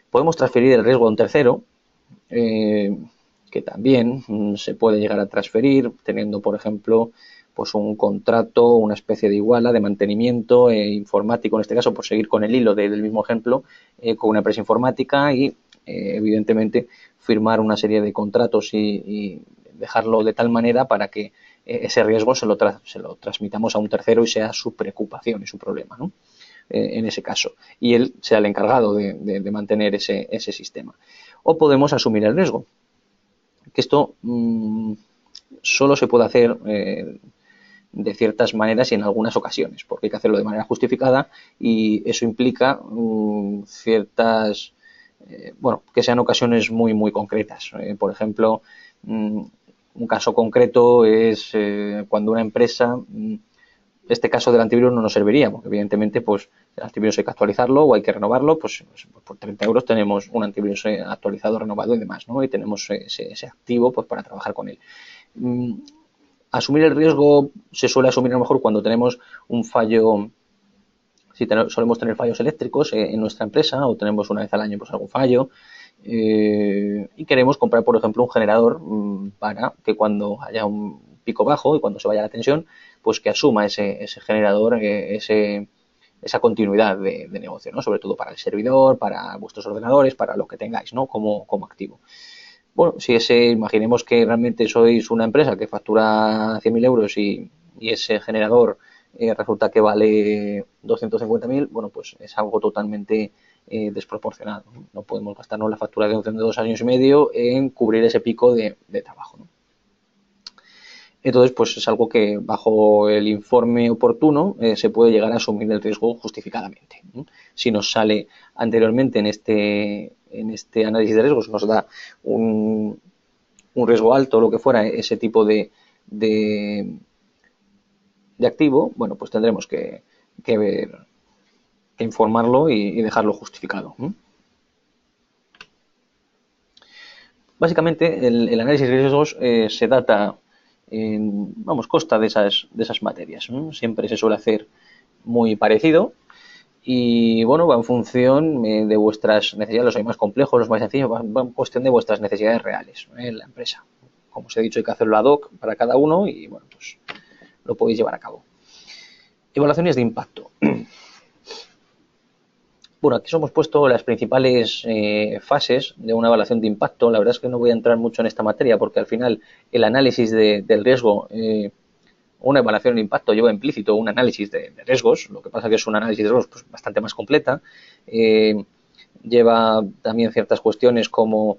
Podemos transferir el riesgo a un tercero. que también se puede llegar a transferir teniendo, por ejemplo, pues un contrato, una especie de iguala de mantenimiento informático, en este caso, por seguir con el hilo del mismo ejemplo, con una empresa informática y, evidentemente, firmar una serie de contratos y dejarlo de tal manera para que ese riesgo se lo transmitamos a un tercero y sea su preocupación y su problema, ¿no? En ese caso, y él sea el encargado de mantener ese sistema. O podemos asumir el riesgo, que esto solo se puede hacer de ciertas maneras y en algunas ocasiones, porque hay que hacerlo de manera justificada y eso implica ciertas, bueno, que sean ocasiones muy concretas. Por ejemplo, un caso concreto es cuando una empresa, este caso del antivirus no nos serviría, porque evidentemente pues el antivirus hay que actualizarlo o hay que renovarlo, pues por 30 euros tenemos un antivirus actualizado, renovado y demás, ¿no? Y tenemos ese activo pues para trabajar con él. Asumir el riesgo se suele asumir a lo mejor cuando tenemos un fallo, si solemos tener fallos eléctricos en nuestra empresa o tenemos una vez al año pues algún fallo y queremos comprar, por ejemplo, un generador para que cuando haya un pico bajo y cuando se vaya la tensión, pues que asuma ese generador, esa continuidad de negocio, ¿no? Sobre todo para el servidor, para vuestros ordenadores, para lo que tengáis, ¿no? Como activo. Bueno, si imaginemos que realmente sois una empresa que factura 100.000 euros y ese generador resulta que vale 250.000, bueno, pues es algo totalmente desproporcionado. No podemos gastarnos la facturación de 2 años y medio en cubrir ese pico de trabajo, ¿no? Entonces, pues es algo que bajo el informe oportuno se puede llegar a asumir el riesgo justificadamente. Si nos sale anteriormente en este análisis de riesgos, nos da un riesgo alto o lo que fuera, ese tipo de activo, bueno, pues tendremos que ver, que informarlo y dejarlo justificado. Básicamente, el análisis de riesgos se data consta de esas materias, ¿no? Siempre se suele hacer muy parecido y bueno, va en función de vuestras necesidades, los hay más complejos, los más sencillos, va en cuestión de vuestras necesidades reales en la empresa. Como os he dicho, hay que hacerlo ad hoc para cada uno y bueno, pues lo podéis llevar a cabo. Evaluaciones de impacto. Bueno, aquí os hemos puesto las principales fases de una evaluación de impacto. La verdad es que no voy a entrar mucho en esta materia porque al final el análisis del riesgo, una evaluación de impacto lleva implícito un análisis de riesgos. Lo que pasa que es un análisis de riesgos pues, bastante más completa. Lleva también ciertas cuestiones como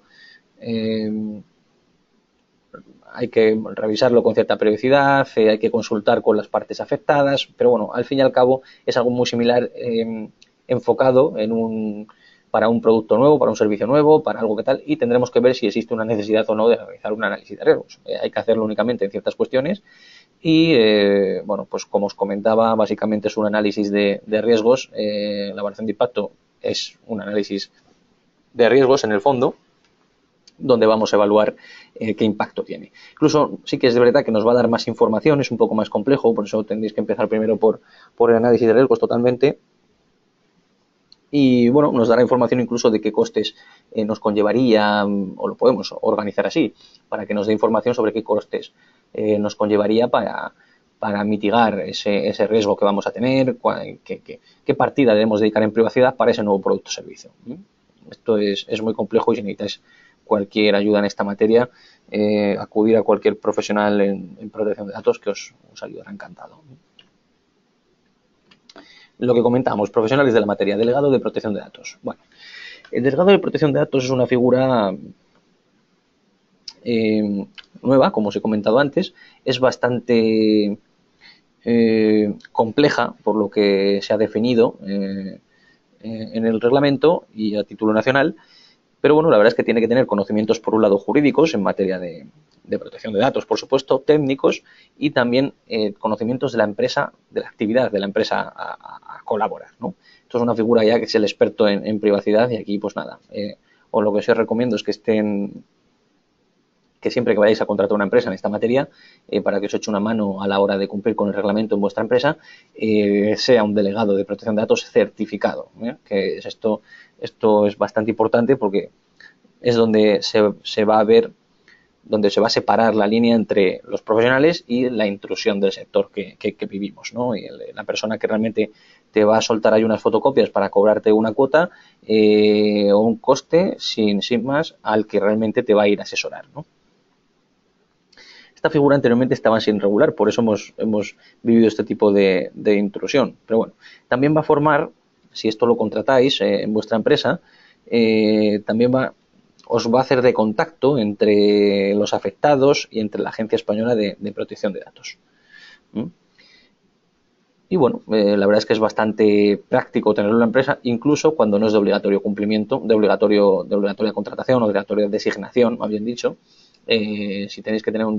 hay que revisarlo con cierta periodicidad, hay que consultar con las partes afectadas, pero bueno, al fin y al cabo es algo muy similar enfocado para un producto nuevo, para un servicio nuevo, para algo que tal, y tendremos que ver si existe una necesidad o no de realizar un análisis de riesgos. Hay que hacerlo únicamente en ciertas cuestiones y, bueno, pues como os comentaba, básicamente es un análisis de riesgos. La evaluación de impacto es un análisis de riesgos en el fondo, donde vamos a evaluar qué impacto tiene. Incluso sí que es de verdad que nos va a dar más información, es un poco más complejo, por eso tendréis que empezar primero por el análisis de riesgos totalmente. Y bueno, nos dará información incluso de qué costes nos conllevaría, o lo podemos organizar así, para que nos dé información sobre qué costes nos conllevaría para mitigar ese riesgo que vamos a tener, qué partida debemos dedicar en privacidad para ese nuevo producto o servicio. Esto es muy complejo y si necesitáis cualquier ayuda en esta materia, acudir a cualquier profesional en protección de datos que os ayudará encantado. Lo que comentamos, profesionales de la materia, delegado de protección de datos. Bueno, el delegado de protección de datos es una figura nueva, como os he comentado antes, es bastante compleja por lo que se ha definido en el reglamento y a título nacional, pero bueno, la verdad es que tiene que tener conocimientos, por un lado, jurídicos en materia de protección de datos, por supuesto, técnicos y también conocimientos de la empresa, de la actividad de la empresa a colaborar, ¿no? Esto es una figura ya que es el experto en privacidad y aquí, pues nada, o lo que os recomiendo es que siempre que vayáis a contratar una empresa en esta materia, para que os eche una mano a la hora de cumplir con el reglamento en vuestra empresa, sea un delegado de protección de datos certificado, que es esto es bastante importante porque es donde se va a ver donde se va a separar la línea entre los profesionales y la intrusión del sector que vivimos, ¿no? Y la persona que realmente te va a soltar ahí unas fotocopias para cobrarte una cuota o un coste sin más al que realmente te va a ir a asesorar, ¿no? Esta figura anteriormente estaba sin regular, por eso hemos vivido este tipo de intrusión. Pero bueno, también va a formar, si esto lo contratáis en vuestra empresa, también os va a hacer de contacto entre los afectados y entre la Agencia Española de Protección de Datos. Y bueno, la verdad es que es bastante práctico tenerlo en la empresa, incluso cuando no es de obligatorio cumplimiento, de obligatoria contratación o obligatoria designación, más bien dicho. Si tenéis que tener un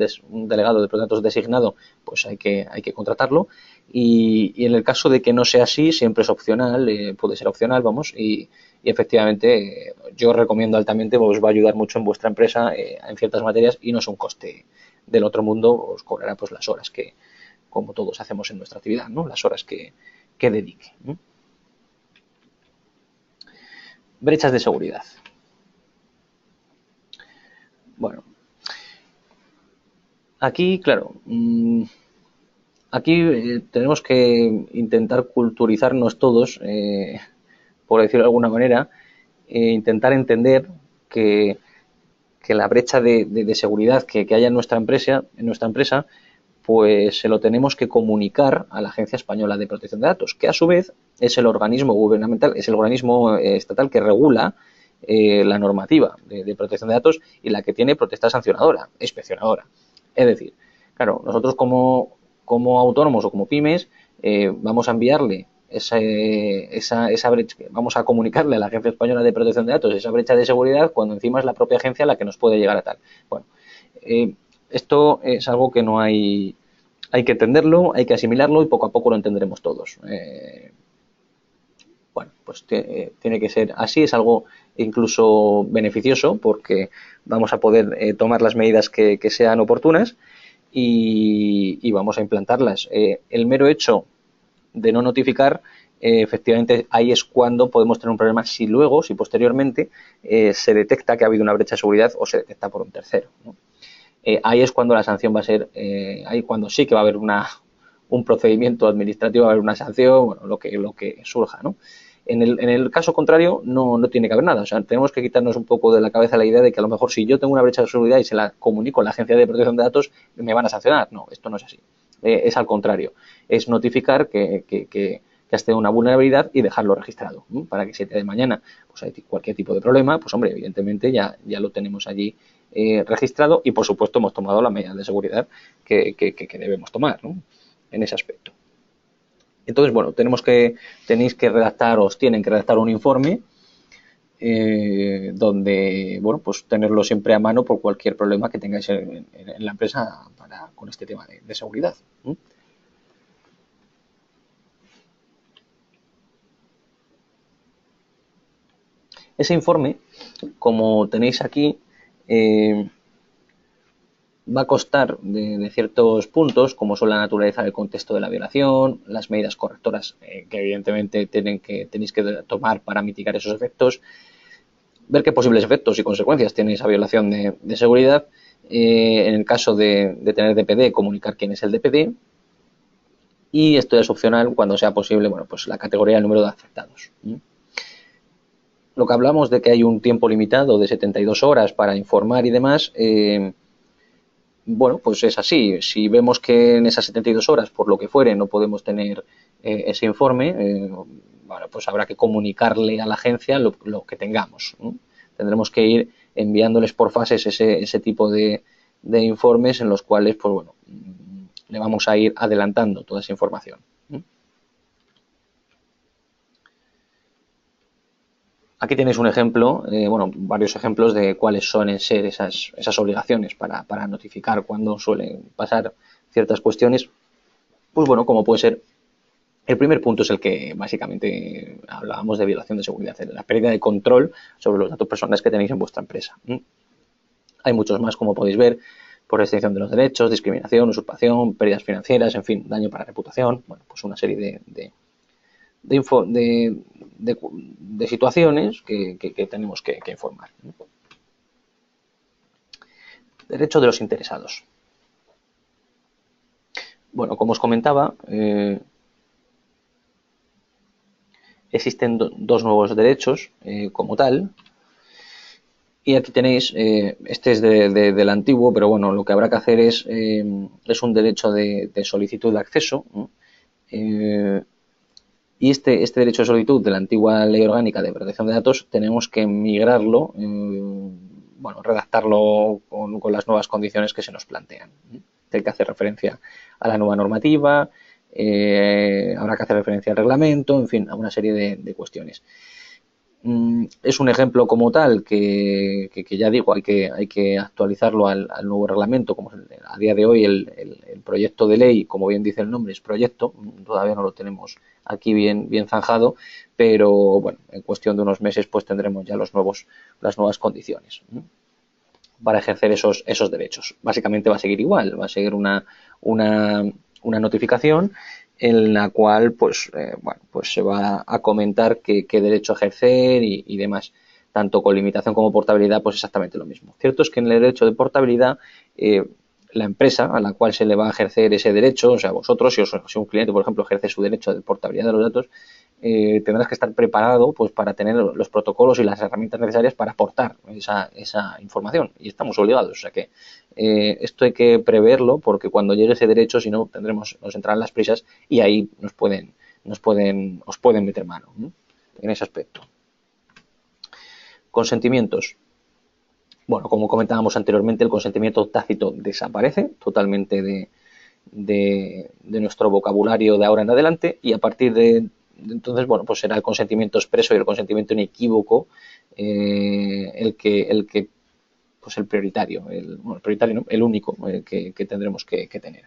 delegado de datos designado, pues hay que contratarlo. Y en el caso de que no sea así, siempre es opcional, puede ser opcional, vamos, y efectivamente yo recomiendo altamente, os va a ayudar mucho en vuestra empresa en ciertas materias y no es un coste del otro mundo, os cobrará pues las horas que, como todos hacemos en nuestra actividad, ¿no? Las horas que dedique. Brechas de seguridad. Bueno, aquí, claro, aquí tenemos que intentar culturizarnos todos, por decirlo de alguna manera, intentar entender que la brecha de seguridad que haya en nuestra empresa, pues se lo tenemos que comunicar a la Agencia Española de Protección de Datos, que a su vez es el organismo gubernamental, es el organismo estatal que regula la normativa de protección de datos y la que tiene potestad sancionadora, inspeccionadora. Es decir, claro, nosotros como autónomos o como pymes vamos a enviarle esa brecha, vamos a comunicarle a la Agencia Española de Protección de Datos esa brecha de seguridad cuando encima es la propia agencia la que nos puede llegar a tal. Bueno, esto es algo que no hay que entenderlo, hay que asimilarlo y poco a poco lo entenderemos todos. Bueno, pues tiene que ser así, es algo incluso beneficioso porque vamos a poder tomar las medidas que sean oportunas y vamos a implantarlas. El mero hecho de no notificar, efectivamente ahí es cuando podemos tener un problema si posteriormente se detecta que ha habido una brecha de seguridad o se detecta por un tercero, ¿no? Ahí es cuando la sanción va a ser, ahí cuando sí que va a haber un procedimiento administrativo, va a haber una sanción, bueno, lo que surja, ¿no? En el caso contrario, no tiene que haber nada. O sea, tenemos que quitarnos un poco de la cabeza la idea de que a lo mejor si yo tengo una brecha de seguridad y se la comunico a la Agencia de Protección de Datos, me van a sancionar. No, esto no es así. Es al contrario. Es notificar que has tenido una vulnerabilidad y dejarlo registrado, ¿no? Para que si de mañana pues hay cualquier tipo de problema, pues hombre, evidentemente ya lo tenemos allí registrado y por supuesto hemos tomado las medidas de seguridad que debemos tomar, ¿no? En ese aspecto. Entonces, bueno, tenéis que redactar, os tienen que redactar un informe donde, bueno, pues tenerlo siempre a mano por cualquier problema que tengáis en la empresa con este tema de seguridad. Ese informe, como tenéis aquí, va a constar de ciertos puntos, como son la naturaleza del contexto de la violación, las medidas correctoras que evidentemente tenéis que tomar para mitigar esos efectos, ver qué posibles efectos y consecuencias tiene esa violación de seguridad, en el caso de tener DPD, comunicar quién es el DPD, y esto es opcional cuando sea posible, bueno, pues la categoría, el número de afectados. Lo que hablamos de que hay un tiempo limitado de 72 horas para informar y demás, bueno, pues es así. Si vemos que en esas 72 horas, por lo que fuere, no podemos tener ese informe, bueno, pues habrá que comunicarle a la agencia lo que tengamos, ¿no? Tendremos que ir enviándoles por fases ese tipo de informes en los cuales, pues bueno, le vamos a ir adelantando toda esa información. Aquí tenéis un ejemplo, bueno, varios ejemplos de cuáles suelen ser esas obligaciones para notificar cuando suelen pasar ciertas cuestiones. Pues bueno, como puede ser, el primer punto es el que básicamente hablábamos de violación de seguridad, la pérdida de control sobre los datos personales que tenéis en vuestra empresa. Hay muchos más, como podéis ver, por restricción de los derechos, discriminación, usurpación, pérdidas financieras, en fin, daño para la reputación, bueno, pues una serie de situaciones que tenemos que informar. Derecho de los interesados. Bueno, como os comentaba, existen dos nuevos derechos como tal. Y aquí tenéis, este es del antiguo, pero bueno, lo que habrá que hacer es un derecho de solicitud de acceso. Y este derecho de solicitud de la antigua Ley Orgánica de Protección de Datos tenemos que migrarlo, bueno, redactarlo con las nuevas condiciones que se nos plantean. Hay que hacer referencia a la nueva normativa, habrá que hacer referencia al reglamento, en fin, a una serie de cuestiones. Es un ejemplo como tal que ya digo, hay que actualizarlo al nuevo reglamento, como a día de hoy el proyecto de ley, como bien dice el nombre, es proyecto, todavía no lo tenemos aquí bien zanjado, pero bueno, en cuestión de unos meses pues tendremos ya las nuevas condiciones para ejercer esos derechos. Básicamente va a seguir igual, va a seguir una notificación en la cual pues se va a comentar qué derecho ejercer y demás. Tanto con limitación como portabilidad, pues exactamente lo mismo. Cierto es que en el derecho de portabilidad, la empresa a la cual se le va a ejercer ese derecho, o sea, vosotros, si un cliente, por ejemplo, ejerce su derecho de portabilidad de los datos, tendrás que estar preparado pues para tener los protocolos y las herramientas necesarias para aportar esa información, y estamos obligados. O sea que esto hay que preverlo, porque cuando llegue ese derecho, si no, nos entrarán las prisas y ahí os pueden meter mano, ¿no?, en ese aspecto. Consentimientos. Bueno, como comentábamos anteriormente, el consentimiento tácito desaparece totalmente de nuestro vocabulario de ahora en adelante, y a partir de entonces, bueno, pues será el consentimiento expreso y el consentimiento inequívoco el prioritario, el único que tendremos que tener.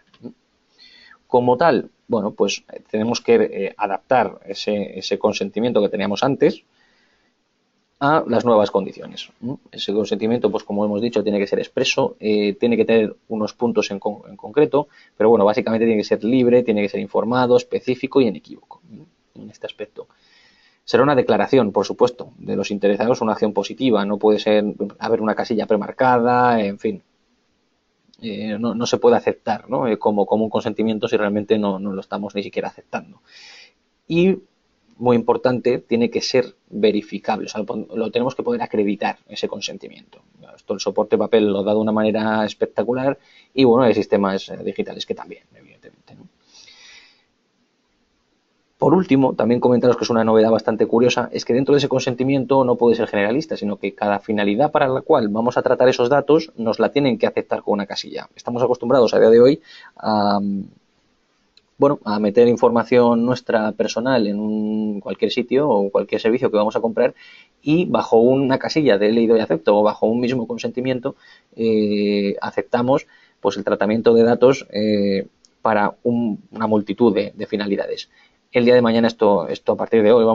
Como tal, bueno, pues tenemos que adaptar ese consentimiento que teníamos antes a las nuevas condiciones. Ese consentimiento, pues como hemos dicho, tiene que ser expreso, tiene que tener unos puntos en concreto, pero bueno, básicamente tiene que ser libre, tiene que ser informado, específico y inequívoco en este aspecto. Será una declaración, por supuesto, de los interesados, una acción positiva, no puede haber una casilla premarcada, en fin. No se puede aceptar, ¿no?, como un consentimiento si realmente no lo estamos ni siquiera aceptando. Y muy importante, tiene que ser verificable, o sea, lo tenemos que poder acreditar, ese consentimiento. Esto el soporte papel lo da de una manera espectacular, y bueno, hay sistemas digitales que también, evidentemente, ¿no? Por último, también comentaros que es una novedad bastante curiosa, es que dentro de ese consentimiento no puede ser generalista, sino que cada finalidad para la cual vamos a tratar esos datos nos la tienen que aceptar con una casilla. Estamos acostumbrados a día de hoy a meter información nuestra personal en cualquier sitio o cualquier servicio que vamos a comprar, y bajo una casilla de leído y acepto, o bajo un mismo consentimiento, aceptamos pues el tratamiento de datos para una multitud de finalidades. El día de mañana esto a partir de hoy,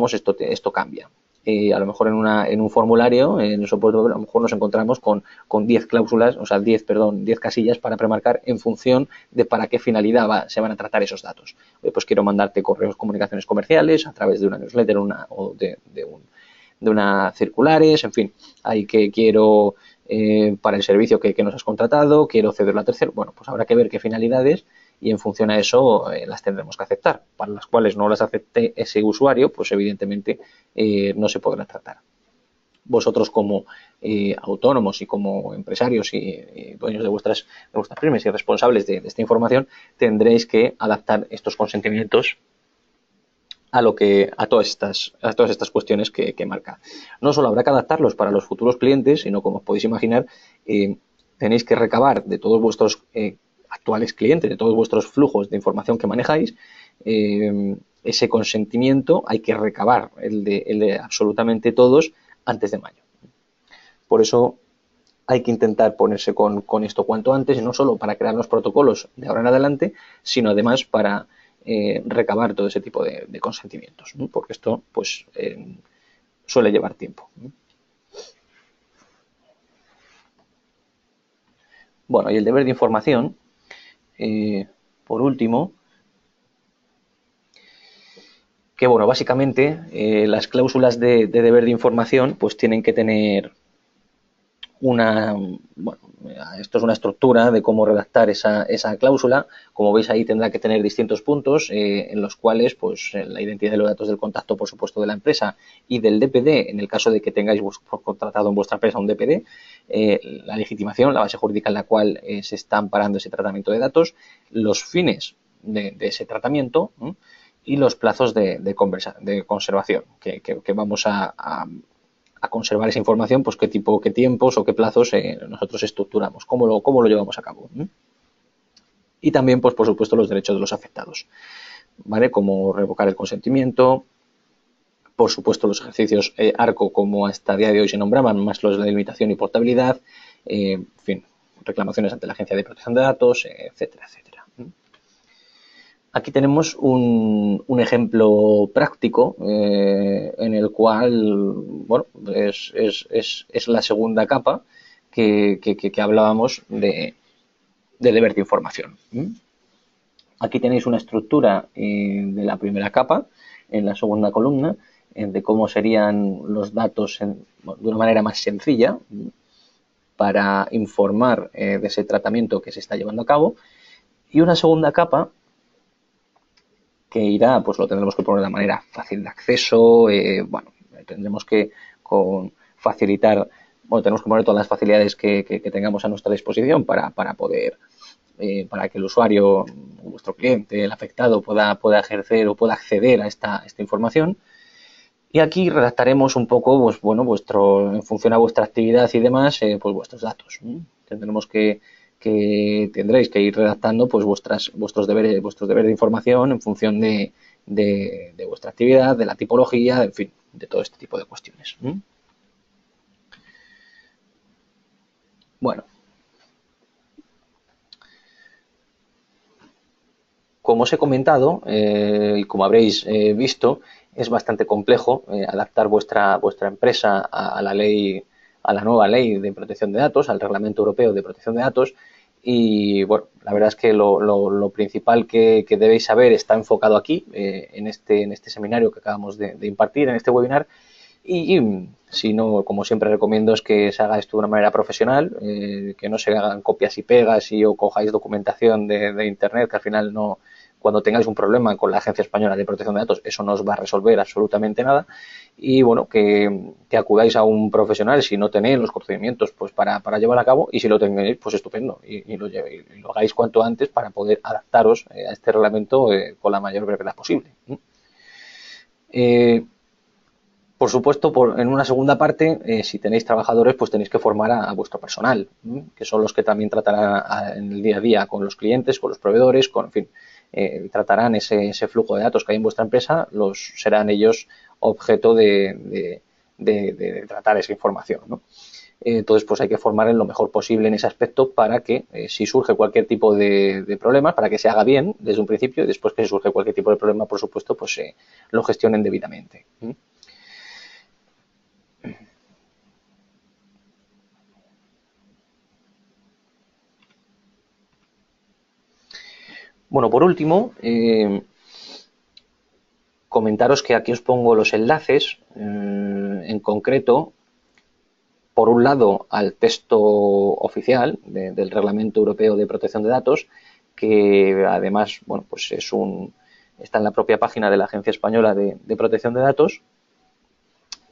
esto cambia. A lo mejor en un formulario, en el soporte, a lo mejor nos encontramos con 10 cláusulas, o sea, 10 casillas para premarcar en función de para qué finalidad se van a tratar esos datos. Pues quiero mandarte comunicaciones comerciales a través de una newsletter o de unas circulares, en fin, hay que quiero para el servicio que nos has contratado, quiero cederlo a tercero. Bueno, pues habrá que ver qué finalidades, y en función a eso las tendremos que aceptar. Para las cuales no las acepte ese usuario, pues evidentemente no se podrá tratar. Vosotros como autónomos y como empresarios y dueños de vuestras pymes y responsables de esta información, tendréis que adaptar estos consentimientos a todas estas cuestiones que marca. No solo habrá que adaptarlos para los futuros clientes, sino, como os podéis imaginar, tenéis que recabar de todos vuestros actuales clientes, de todos vuestros flujos de información que manejáis, ese consentimiento hay que recabar el de absolutamente todos antes de mayo. Por eso hay que intentar ponerse con esto cuanto antes, y no solo para crear los protocolos de ahora en adelante, sino además para recabar todo ese tipo de consentimientos, ¿no?, porque esto pues suele llevar tiempo. Bueno, y el deber de información, por último, que bueno, básicamente las cláusulas de deber de información pues tienen que tener bueno, esto es una estructura de cómo redactar esa cláusula. Como veis ahí tendrá que tener distintos puntos en los cuales pues la identidad de los datos del contacto, por supuesto, de la empresa y del DPD, en el caso de que tengáis contratado en vuestra empresa un DPD, la legitimación, la base jurídica en la cual se está amparando ese tratamiento de datos, los fines de ese tratamiento y los plazos de conservación que vamos a conservar esa información, pues qué tiempos o qué plazos nosotros estructuramos, cómo lo llevamos a cabo. Y también, pues por supuesto, los derechos de los afectados, ¿vale? Como revocar el consentimiento, por supuesto los ejercicios ARCO, como hasta día de hoy se nombraban, más los de limitación y portabilidad, en fin, reclamaciones ante la Agencia de Protección de Datos, etcétera, etcétera. Aquí tenemos un ejemplo práctico en el cual, bueno, es la segunda capa que hablábamos de deber de información. Aquí tenéis una estructura de la primera capa, en la segunda columna, de cómo serían los datos de una manera más sencilla para informar de ese tratamiento que se está llevando a cabo, y una segunda capa que irá, pues lo tendremos que poner de manera fácil de acceso, bueno, tendremos que facilitar, bueno, tenemos que poner todas las facilidades que tengamos a nuestra disposición para poder, para que el usuario, vuestro cliente, el afectado, pueda ejercer o pueda acceder a esta información. Y aquí redactaremos un poco, pues bueno, en función a vuestra actividad y demás, pues vuestros datos. Tendremos tendréis que ir redactando pues vuestros deberes de información en función de vuestra actividad, de la tipología, en fin, de todo este tipo de cuestiones. Bueno, como os he comentado y como habréis visto, es bastante complejo adaptar vuestra empresa a la nueva ley de protección de datos, al Reglamento Europeo de Protección de Datos. Y bueno, la verdad es que lo principal que debéis saber está enfocado aquí, en este seminario que acabamos de impartir, en este webinar. Y si no, como siempre recomiendo, es que se haga esto de una manera profesional, que no se hagan copias y pegas o cojáis documentación de internet, que al final no, cuando tengáis un problema con la Agencia Española de Protección de Datos, eso no os va a resolver absolutamente nada. Y bueno, que acudáis a un profesional si no tenéis los procedimientos pues para llevar a cabo, y si lo tenéis, pues estupendo, y lo hagáis cuanto antes para poder adaptaros a este reglamento con la mayor brevedad posible. Por supuesto, en una segunda parte, si tenéis trabajadores, pues tenéis que formar a vuestro personal, que son los que también tratarán en el día a día con los clientes, con los proveedores, en fin, tratarán ese flujo de datos que hay en vuestra empresa, serán ellos objeto de tratar esa información, ¿no? Entonces, pues hay que formar en lo mejor posible en ese aspecto para que si surge cualquier tipo de problemas, para que se haga bien desde un principio, y después que si surge cualquier tipo de problema, por supuesto, pues lo gestionen debidamente. Bueno, por último, comentaros que aquí os pongo los enlaces, en concreto, por un lado, al texto oficial del Reglamento Europeo de Protección de Datos, que además, bueno, pues está en la propia página de la Agencia Española de Protección de Datos.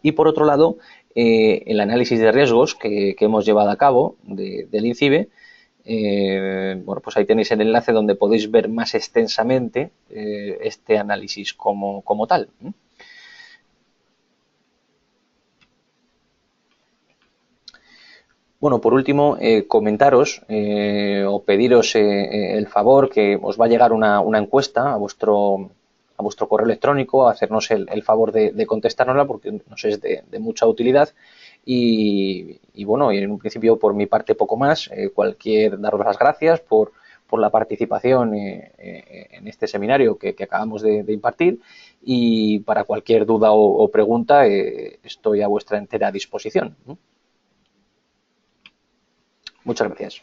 Y por otro lado, el análisis de riesgos que hemos llevado a cabo del INCIBE. Bueno, pues ahí tenéis el enlace donde podéis ver más extensamente este análisis como tal. Bueno, por último, comentaros o pediros el favor que os va a llegar una encuesta a vuestro correo electrónico, a hacernos el favor de contestárnosla, porque nos es de mucha utilidad. Y bueno, y en un principio por mi parte poco más, daros las gracias por la participación en este seminario que acabamos de impartir, y para cualquier duda o pregunta estoy a vuestra entera disposición. Muchas gracias.